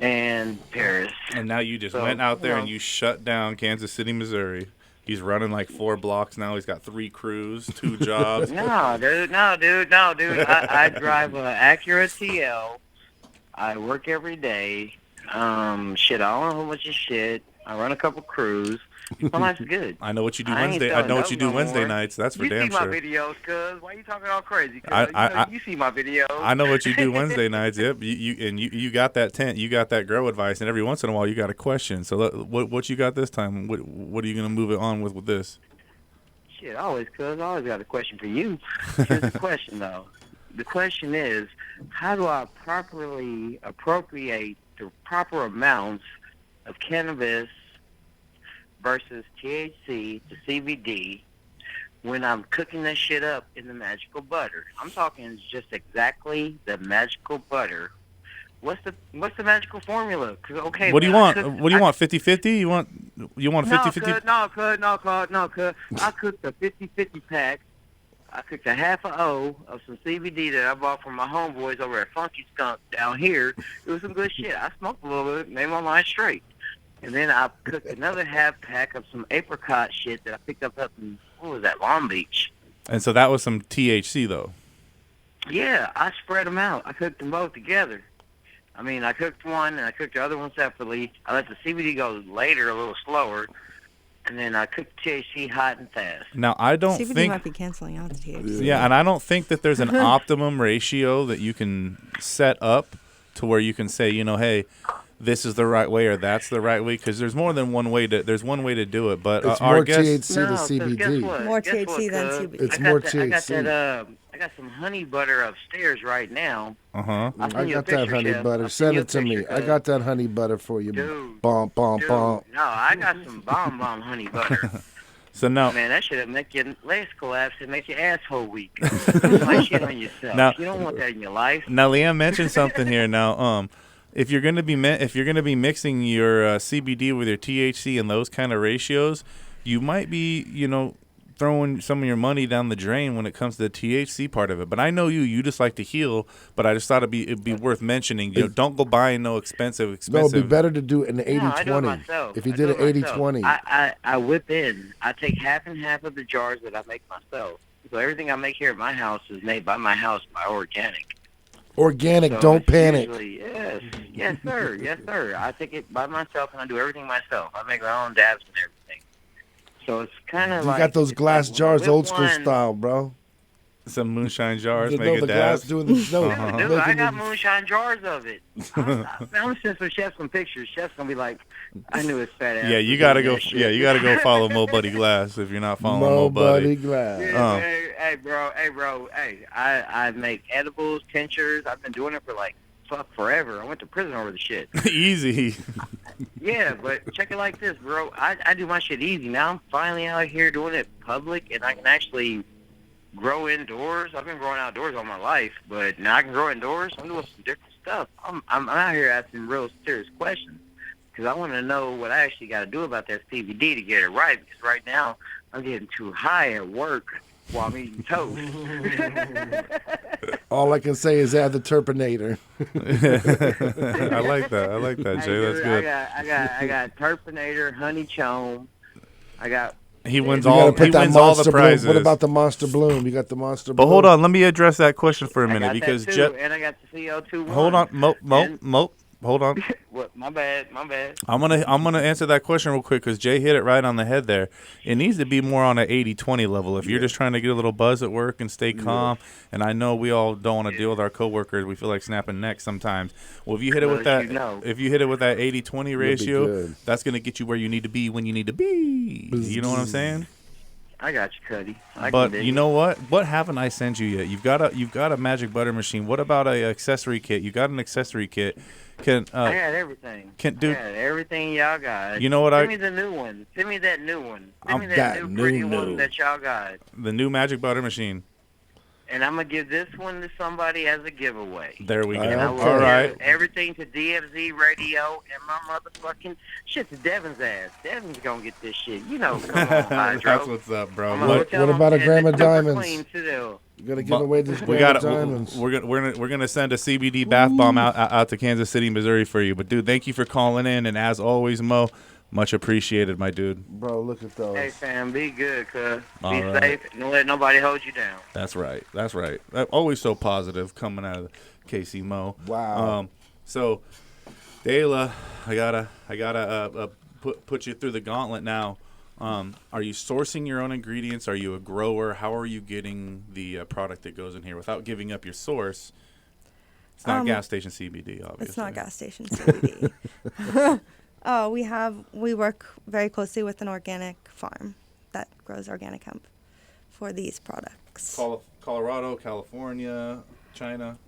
and Paris. And now you just went out there and you shut down Kansas City, Missouri. He's running like 4 blocks now. He's got 3 crews, 2 jobs. No, dude. I drive an Acura TL. I work every day. I own a whole bunch of shit. I run a couple crews. My life's good. I know what you do Wednesday. I know what you do Wednesday nights. That's for damn sure. You see my videos, cuz. Why you talking all crazy? You see my videos. I know what you do Wednesday nights. Yep. You got that tent. You got that grow advice, and every once in a while you got a question. So what you got this time? What are you gonna move it on with this? Shit, always, cuz. I always got a question for you. Here's the question though. The question is, how do I properly appropriate the proper amounts of cannabis versus THC to CBD when I'm cooking this shit up in the magical butter? I'm talking just exactly the magical butter. What's the magical formula? Okay. What do you want? What do you want? 50-50? You want 50-50? No, cuz. I cooked a 50-50 pack. I cooked a half a O of some CBD that I bought from my homeboys over at Funky Skunk down here. It was some good shit. I smoked a little bit, made my mind straight. And then I cooked another half pack of some apricot shit that I picked up in, Long Beach. And so that was some THC, though. Yeah, I spread them out. I cooked them both together. I mean, I cooked one, and I cooked the other one separately. I let the CBD go later, a little slower. And then I cooked THC hot and fast. Now, I don't CBD think... might be canceling out the THC. Yeah, and I don't think that there's an optimum ratio that you can set up to where you can say, hey, this is the right way or that's the right way, because there's more than one way to do it. But it's our more guest, THC to CBD. More THC than CBD. It's more THC. I got some honey butter upstairs right now. I got that honey butter. Send it to me. I got that honey butter for you. Dude, bomb. No, I got some bomb honey butter. So now, man, that shit'll make your legs collapse and make your asshole weak. Like shit on yourself. Now, you don't want that in your life. Now, Liam mentioned something here. Now, if you're gonna be mixing your CBD with your THC and those kind of ratios, you might be throwing some of your money down the drain when it comes to the THC part of it. But I know you just like to heal, but I just thought it'd be worth mentioning. Don't go buying no expensive. No, it'd be better to do an 80-20. If you did an 80-20. I whip in. I take half and half of the jars that I make myself. So everything I make here at my house is made by my house by organic. Organic, so don't panic. Yes, sir. I take it by myself and I do everything myself. I make my own dabs and everything. So it's kind of you like... got those glass jars, old school one, style, bro. Some moonshine jars, The- make no, a the glass dab. doing the no. Dude, making I got the- moonshine jars of it. I'm gonna send some chefs some pictures. Chef's gonna be like, I knew his fat ass. Yeah, you was gotta doing go. that shit. Yeah, you gotta go follow Mo Buddy Glass if you're not following Mo Mo Buddy. Glass. Yeah, hey, bro, I make edibles, tinctures. I've been doing it for like forever. I went to prison over the shit. Easy. Yeah, but check it like this, bro. I do my shit easy. Now I'm finally out here doing it public, and I can actually grow indoors. I've been growing outdoors all my life, but now I can grow indoors. I'm doing some different stuff. I'm out here asking real serious questions because I want to know what I actually got to do about that CBD to get it right. Because right now I'm getting too high at work while I'm eating toast. All I can say is add the Terpinator. I like that, Jay. That's good. I got Terpinator, Honey Chome. I got. He wins You all. gotta put He that wins all the Monster Bloom. prizes. What about the Monster Bloom? You got the Monster But Bloom. hold on, let me address that question for a minute I got because that too, Jet. and I got the CO2. Hold on, Mo. Hold on. What? My bad. I'm gonna answer that question real quick because Jay hit it right on the head there. It needs to be more on an 80-20 level. If you're just trying to get a little buzz at work and stay calm, and I know we all don't want to deal with our coworkers, we feel like snapping necks sometimes. Well, if you hit it with that, if you hit it with that 80-20 ratio, good. that's gonna get you where you need to be when you need to be. You know what I'm saying? I got you, Cuddy. But you know what? What haven't I sent you yet? You've got a magic butter machine. What about a accessory kit? You got an accessory kit. I got everything. I got everything y'all got. You know what? Send me the new one. Send me that new one. Send me that new pretty one that y'all got. The new magic butter machine. And I'm going to give this one to somebody as a giveaway. There we go. And I will All right. give everything to DFZ Radio and my motherfucking shit to Devin's ass. Devin's going to get this shit. You know, come on, Hydro. That's what's up, bro. What about a gram of diamonds? You gotta give away this gram of diamonds. We're gonna send a CBD bath bomb out to Kansas City, Missouri for you. But dude, thank you for calling in, and as always, Mo, much appreciated, my dude. Bro, look at those. Hey, fam, be good, cuz. Be All right. safe and don't let nobody hold you down. That's right. Always so positive coming out of KC Mo. Wow. So, Dayla, I gotta put you through the gauntlet now. Are you sourcing your own ingredients? Are you a grower? How are you getting the product that goes in here without giving up your source? It's not gas station CBD, obviously. It's not gas station CBD. We work very closely with an organic farm that grows organic hemp for these products. Colorado, California, China.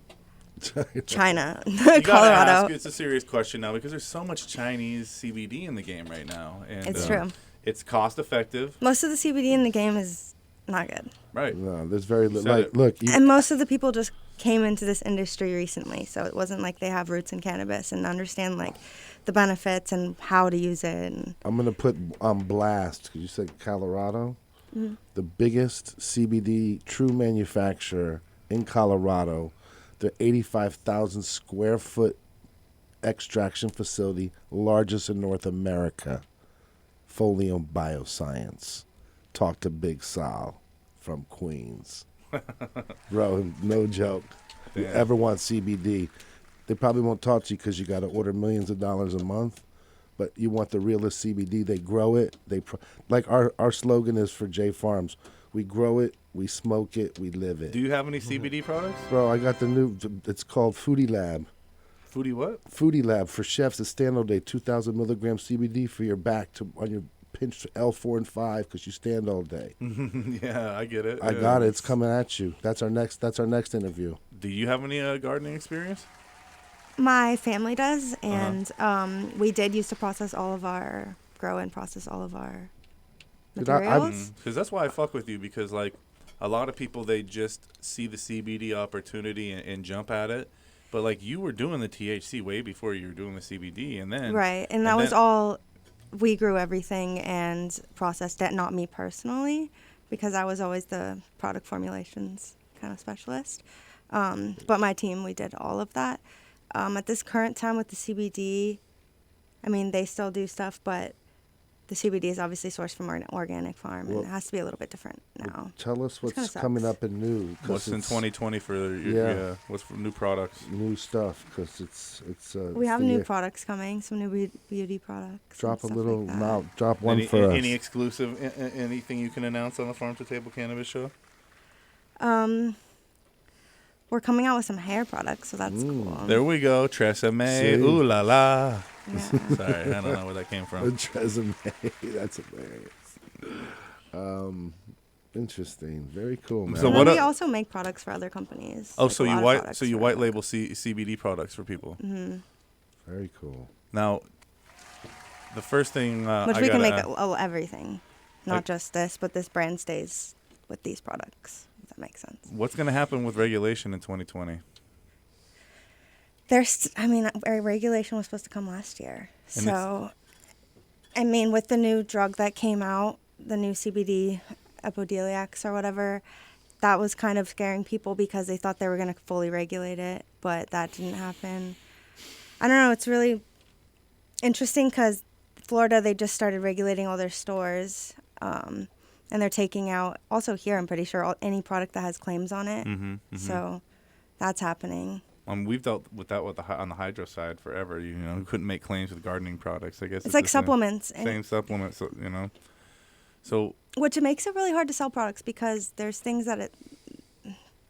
China, You gotta Colorado. ask, it's a serious question now because there's so much Chinese CBD in the game right now, and It's true. It's cost effective. Most of the CBD in the game is not good. Right. No, there's very little. Said Like, it. look. And most of the people just came into this industry recently, so it wasn't like they have roots in cannabis and understand like the benefits and how to use it. And I'm gonna put on blast because you said Colorado, the biggest CBD true manufacturer in Colorado. The 85,000 square foot extraction facility, largest in North America. Folium Bioscience. Talk to Big Sal from Queens. Bro, no joke. You Damn. ever want CBD, they probably won't talk to you because you got to order millions of dollars a month. But you want the realest CBD. They grow it. Like our slogan is for J Farms. We grow it, we smoke it, we live it. Do you have any CBD products? Bro, I got the new, it's called Foodie Lab. Foodie what? Foodie Lab for chefs. It's stand all day, 2,000 milligrams CBD for your back on your pinch L4 and 5 because you stand all day. Yeah, I get it. I got it. It's coming at you. That's our next interview. Do you have any gardening experience? my family does, and we did used to grow and process all of our materials. Because that's why I fuck with you, because like a lot of people, they just see the CBD opportunity and jump at it. But like you were doing the THC way before you were doing the CBD, and then and that was all. We grew everything and processed it. Not me personally, because I was always the product formulations kind of specialist. But my team, we did all of that. At this current time with the CBD, I mean, they still do stuff, but the CBD is obviously sourced from an organic farm, and it has to be a little bit different now. Tell us what's coming up in new. What's in 2020 for what's for new products? New stuff, because it's. We have new products coming, some new beauty products. Drop a and little, stuff like that. drop one for us. Any exclusive, anything you can announce on the Farm to Table Cannabis Show? We're coming out with some hair products, so that's cool. There we go. Tresemme. See? Ooh la la. Yeah. Sorry, I don't know where that came from. Tresemme. That's hilarious. Interesting. Very cool, man. So And then we also make products for other companies. Oh, like so a you lot of white products so you for white other- label CBD products for people. Mhm. Very cool. Now, the first thing Which I we can gotta make ask- everything, not just this, but this brand stays with these products. If that makes sense. what's going to happen with regulation in 2020? Our regulation was supposed to come last year. And So, I mean, with the new drug that came out, the new CBD epideliacs or whatever, that was kind of scaring people because they thought they were going to fully regulate it, but that didn't happen. I don't know. It's really interesting because Florida, they just started regulating all their stores, and they're taking out, also here, I'm pretty sure, any product that has claims on it. So that's happening. We've dealt with that on the hydro side forever. You know, we couldn't make claims with gardening products. I guess It's like the same- supplements. Same supplements, you know. So Which it makes it really hard to sell products because there's things that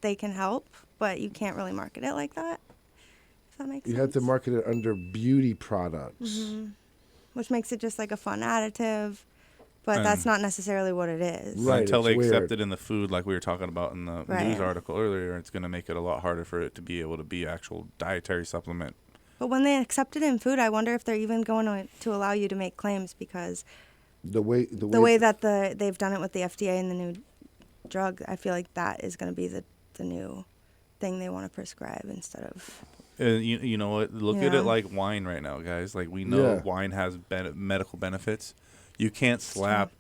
they can help, but you can't really market it like that. If that makes You sense. have to market it under beauty products. Which makes it just like a fun additive, but that's not necessarily what it is. Right, until they it's accept weird. it in the food, like we were talking about in the Right. news article earlier, it's going to make it a lot harder for it to be able to be actual dietary supplement. But when they accept it in food, I wonder if they're even going to allow you to make claims because The way that they've done it with the FDA and the new drug, I feel like that is going to be the new thing they want to prescribe instead of. You know what? Look at Yeah. it like wine right now, guys. Like we know Yeah. wine has medical benefits. You can't slap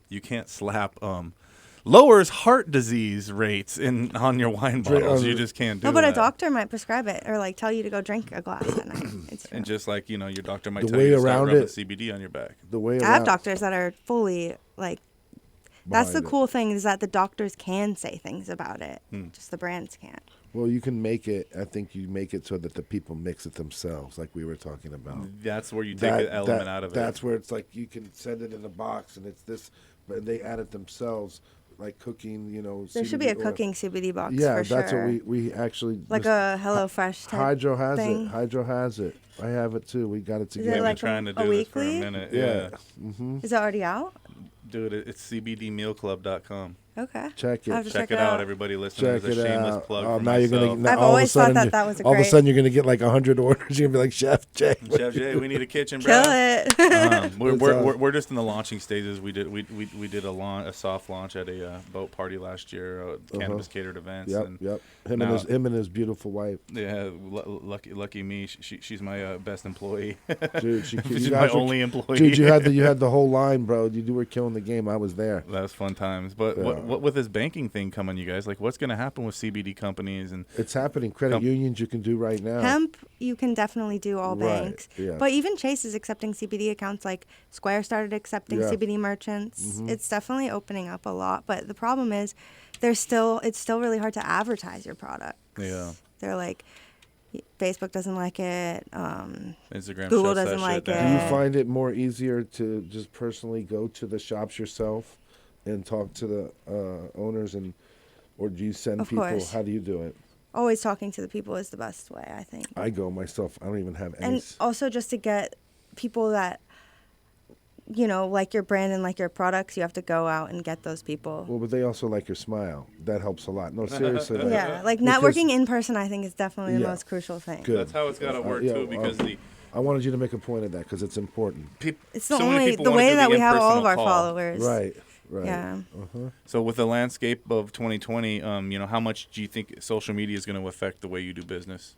lowers heart disease rates on your wine bottles. You just can't do No, but that. a doctor might prescribe it or like tell you to go drink a glass at night. It's And just like, you know, your doctor might The tell way you to start around rubbing it- CBD on your back. The way I have doctors that are fully like. That's the Behind it. cool thing is that the doctors can say things about it, just the brands can't. Well, you can make it. I think you make it so that the people mix it themselves, like we were talking about. That's where you take an element out of it. That's where it's like you can send it in a box, and it's this, but they add it themselves, like cooking. You know, There should be a CBD oil. cooking CBD box. Yeah, for that's sure. what we actually Like a HelloFresh type Hydro has thing. it. Hydro has it. I have it too. We got it Is together. it We've been like trying to a do this for a weekly? minute. Yeah. Yeah. Is it already out? Dude, it's cbdmealclub.com. Okay. Check it. I'll have to Check it out, everybody listening. Check There's a it shameless out. plug Oh, for now you're myself. gonna. Now I've all of a always thought sudden that you- that was a all of a great- sudden you're gonna get like 100 orders. You're gonna be like Chef Jay. Chef Jay, we need a kitchen, bro. Kill it. We're just in the launching stages. We did a soft launch at a boat party last year, cannabis catered events. Yep, and yep. now- Him and his beautiful wife. Yeah, lucky me. She's my best employee. Dude, she's you my guys were- only employee. Dude, you had the whole line, bro. You were killing the game. I was there. That was fun times. But Yeah. what with this banking thing coming, you guys, like what's going to happen with CBD companies and It's happening. Credit unions you can do right now. Hemp, you can definitely do all Right, banks. yeah. But even Chase is accepting CBD accounts. Like Square started accepting Yeah. CBD merchants. Mhm. It's definitely opening up a lot. But the problem is, it's still really hard to advertise your product. yeah. They're like, Facebook doesn't like it. Instagram Google shuts that doesn't shit like down. Do you it. find it more easier to just personally go to the shops yourself and talk to the owners, or do you send Of people? course. How do you do it? Always talking to the people is the best way, I think. I go myself. I don't even have any. And also just to get people that, like your brand and like your products, you have to go out and get those people. Well, but they also like your smile. That helps a lot. No, seriously. Yeah, like because- networking in person, I think is definitely the Yeah. most crucial thing. Good. That's how it's gotta work, yeah, too, because I wanted you to make a point of that because it's important. It's the way that we have all of our followers. Right. Right. Yeah. Uh-huh. So with the landscape of 2020, how much do you think social media is going to affect the way you do business?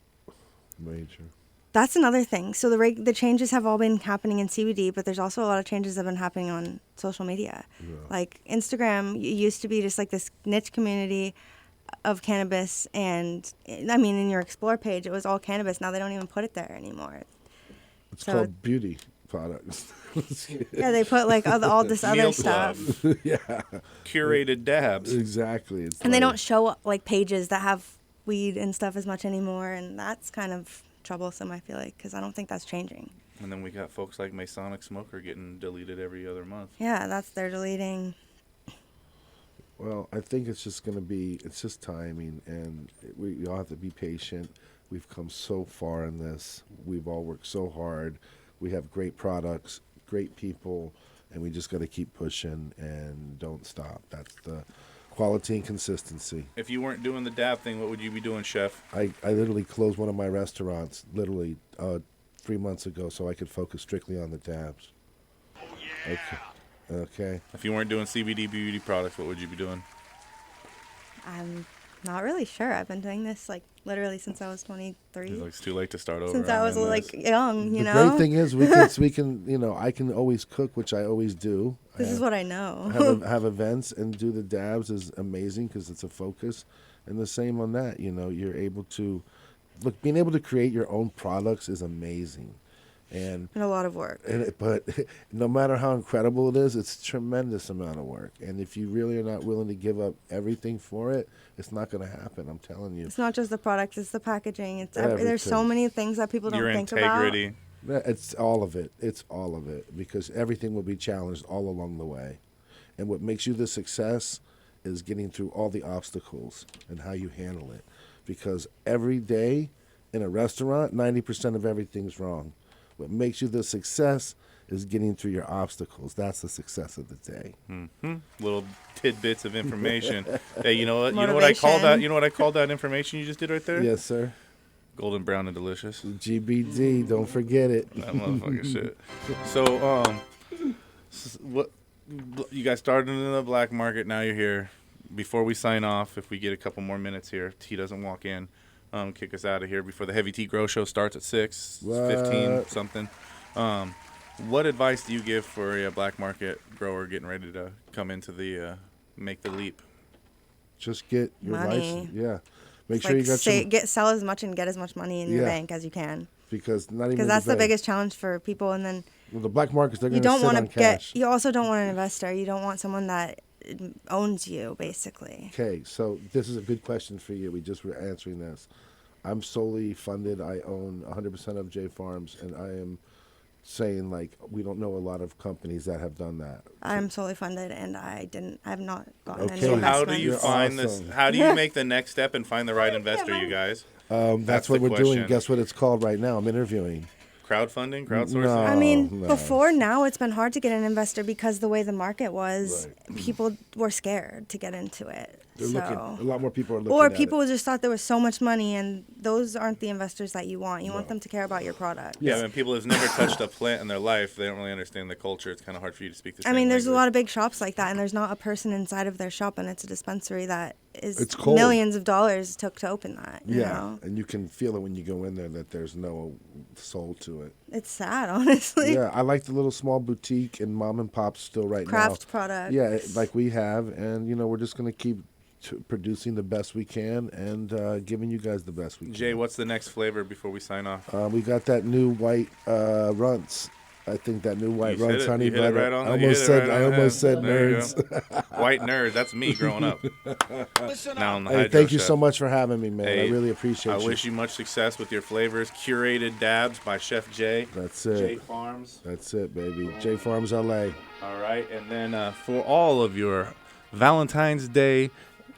Major. That's another thing. So the changes have all been happening in CBD, but there's also a lot of changes that have been happening on social media. Like Instagram used to be just like this niche community of cannabis, and I mean, in your Explore page, it was all cannabis. Now they don't even put it there anymore. It's So- called beauty products. Yeah, they put like all this other Meal stuff. Club. Yeah. Curated dabs. Exactly. It's And they like- don't show like pages that have weed and stuff as much anymore, and that's kind of troublesome, I feel like, because I don't think that's changing. And then we got folks like Masonic Smoker getting deleted every other month. Yeah, they're deleting. Well, I think it's just it's just timing, and we all have to be patient. We've come so far in this. We've all worked so hard. We have great products, great people, and we just got to keep pushing and don't stop. That's the quality and consistency. If you weren't doing the dab thing, what would you be doing, Chef? I literally closed one of my restaurants, 3 months ago, so I could focus strictly on the dabs. Okay. If you weren't doing CBD beauty products, what would you be doing? I'm not really sure. I've been doing this like literally since I was 23. It's too late to start over. Since I was like young, you know. The great thing is we can I can always cook, which I always do. This is what I know. have events and do the dabs is amazing because it's a focus, and the same on that. You're able to being able to create your own products is amazing. And a lot of work. But no matter how incredible it is, it's a tremendous amount of work. And if you really are not willing to give up everything for it, it's not going to happen. I'm telling you. It's not just the product; it's the packaging. It's there's so many things that people don't think about. Your integrity. It's all of it. It's all of it because everything will be challenged all along the way. And what makes you the success is getting through all the obstacles and how you handle it. Because every day in a restaurant, 90% of everything's wrong. What makes you the success is getting through your obstacles. That's the success of the day. Mm-hmm. Little tidbits of information. Hey, you know what? You know what I call that? You know what I call that information you just did right there? Yes, sir. Golden brown and delicious. GBD. Don't forget it. That motherfucking shit. So, what? You guys started in the black market. Now you're here. Before we sign off, if we get a couple more minutes here, T doesn't walk in. Kick us out of here before the Heavy Tea Grow Show starts at 6:15 something. What advice do you give for a black market grower getting ready to come into the make the leap? Just get your money. license. Yeah, make sure you got sell as much and get as much money in your bank as you can. Because that's the biggest challenge for people. And then the black markets, they're going to sit on cash. You also don't want an investor. You don't want someone that owns you, basically. Okay, so this is a good question for you. We just were answering this. I'm solely funded. I own 100% of J Farms, and I am saying we don't know a lot of companies that have done that. I'm solely funded, and I have not gotten any So investment. how do you find this? How do you make the next step and find the right investor, you guys? That's what we're doing. Guess what it's called right now? I'm interviewing. Crowdfunding? Crowdsourcing? No, I mean, before now, it's been hard to get an investor because the way the market was, people were scared to get into it. A lot more people are looking or at people it. just thought there was so much money, and those aren't the investors that you want. You want them to care about your product. Yeah, when people have never touched a plant in their life, they don't really understand the culture. It's kind of hard for you to speak the same there's a language. lot of big shops like that, and there's not a person inside of their shop, and it's a dispensary that is It's cold. millions of dollars took to open that. You Yeah, know? and you can feel it when you go in there that there's no soul to it. It's sad, honestly. Yeah, I like the little small boutique and mom and pops still right now. Craft products. Yeah, like we have, and we're just going to keep producing the best we can and giving you guys the best we can. Jay, what's the next flavor before we sign off? We got that new white runts. I think that new white runts honey butter. Right on I almost said there nerds. White nerd, that's me growing up. Now on the Hydro thank you Chef. so much for having me, man. Hey, I really appreciate I you. wish you much success with your flavors. Curated dabs by Chef Jay. That's it. J Farms. That's it, baby. J Farms LA. All right, and then for all of your Valentine's Day,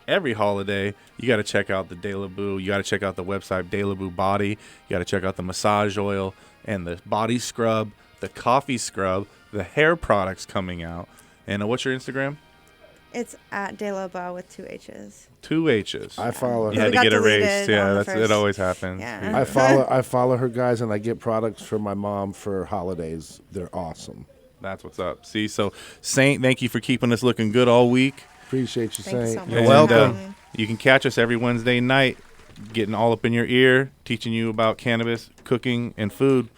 every holiday, you got to check out the De La Boo. You got to check out the website De La Boo Body. You got to check out the massage oil and the body scrub, the coffee scrub, the hair products coming out. And what's your Instagram? It's at De La Boo with 2 H's. 2 H's. I follow her. You had to get erased. Yeah, it always happens. Yeah. I follow her, guys, and I get products for my mom for holidays. They're awesome. That's what's up. See, so Saint, thank you for keeping us looking good all week. Appreciate you, Thank you Saint. so much. You're welcome. You can catch us every Wednesday night, getting all up in your ear, teaching you about cannabis, cooking, and food.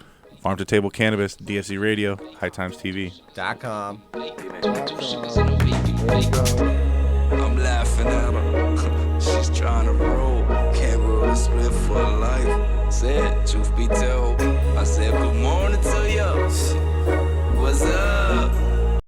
Farm to Table Cannabis, DSC Radio, High Times TV.com. I'm laughing at her. She's trying to roll. Can't roll a split for life. Said, truth be told, I said good morning to you. What's up?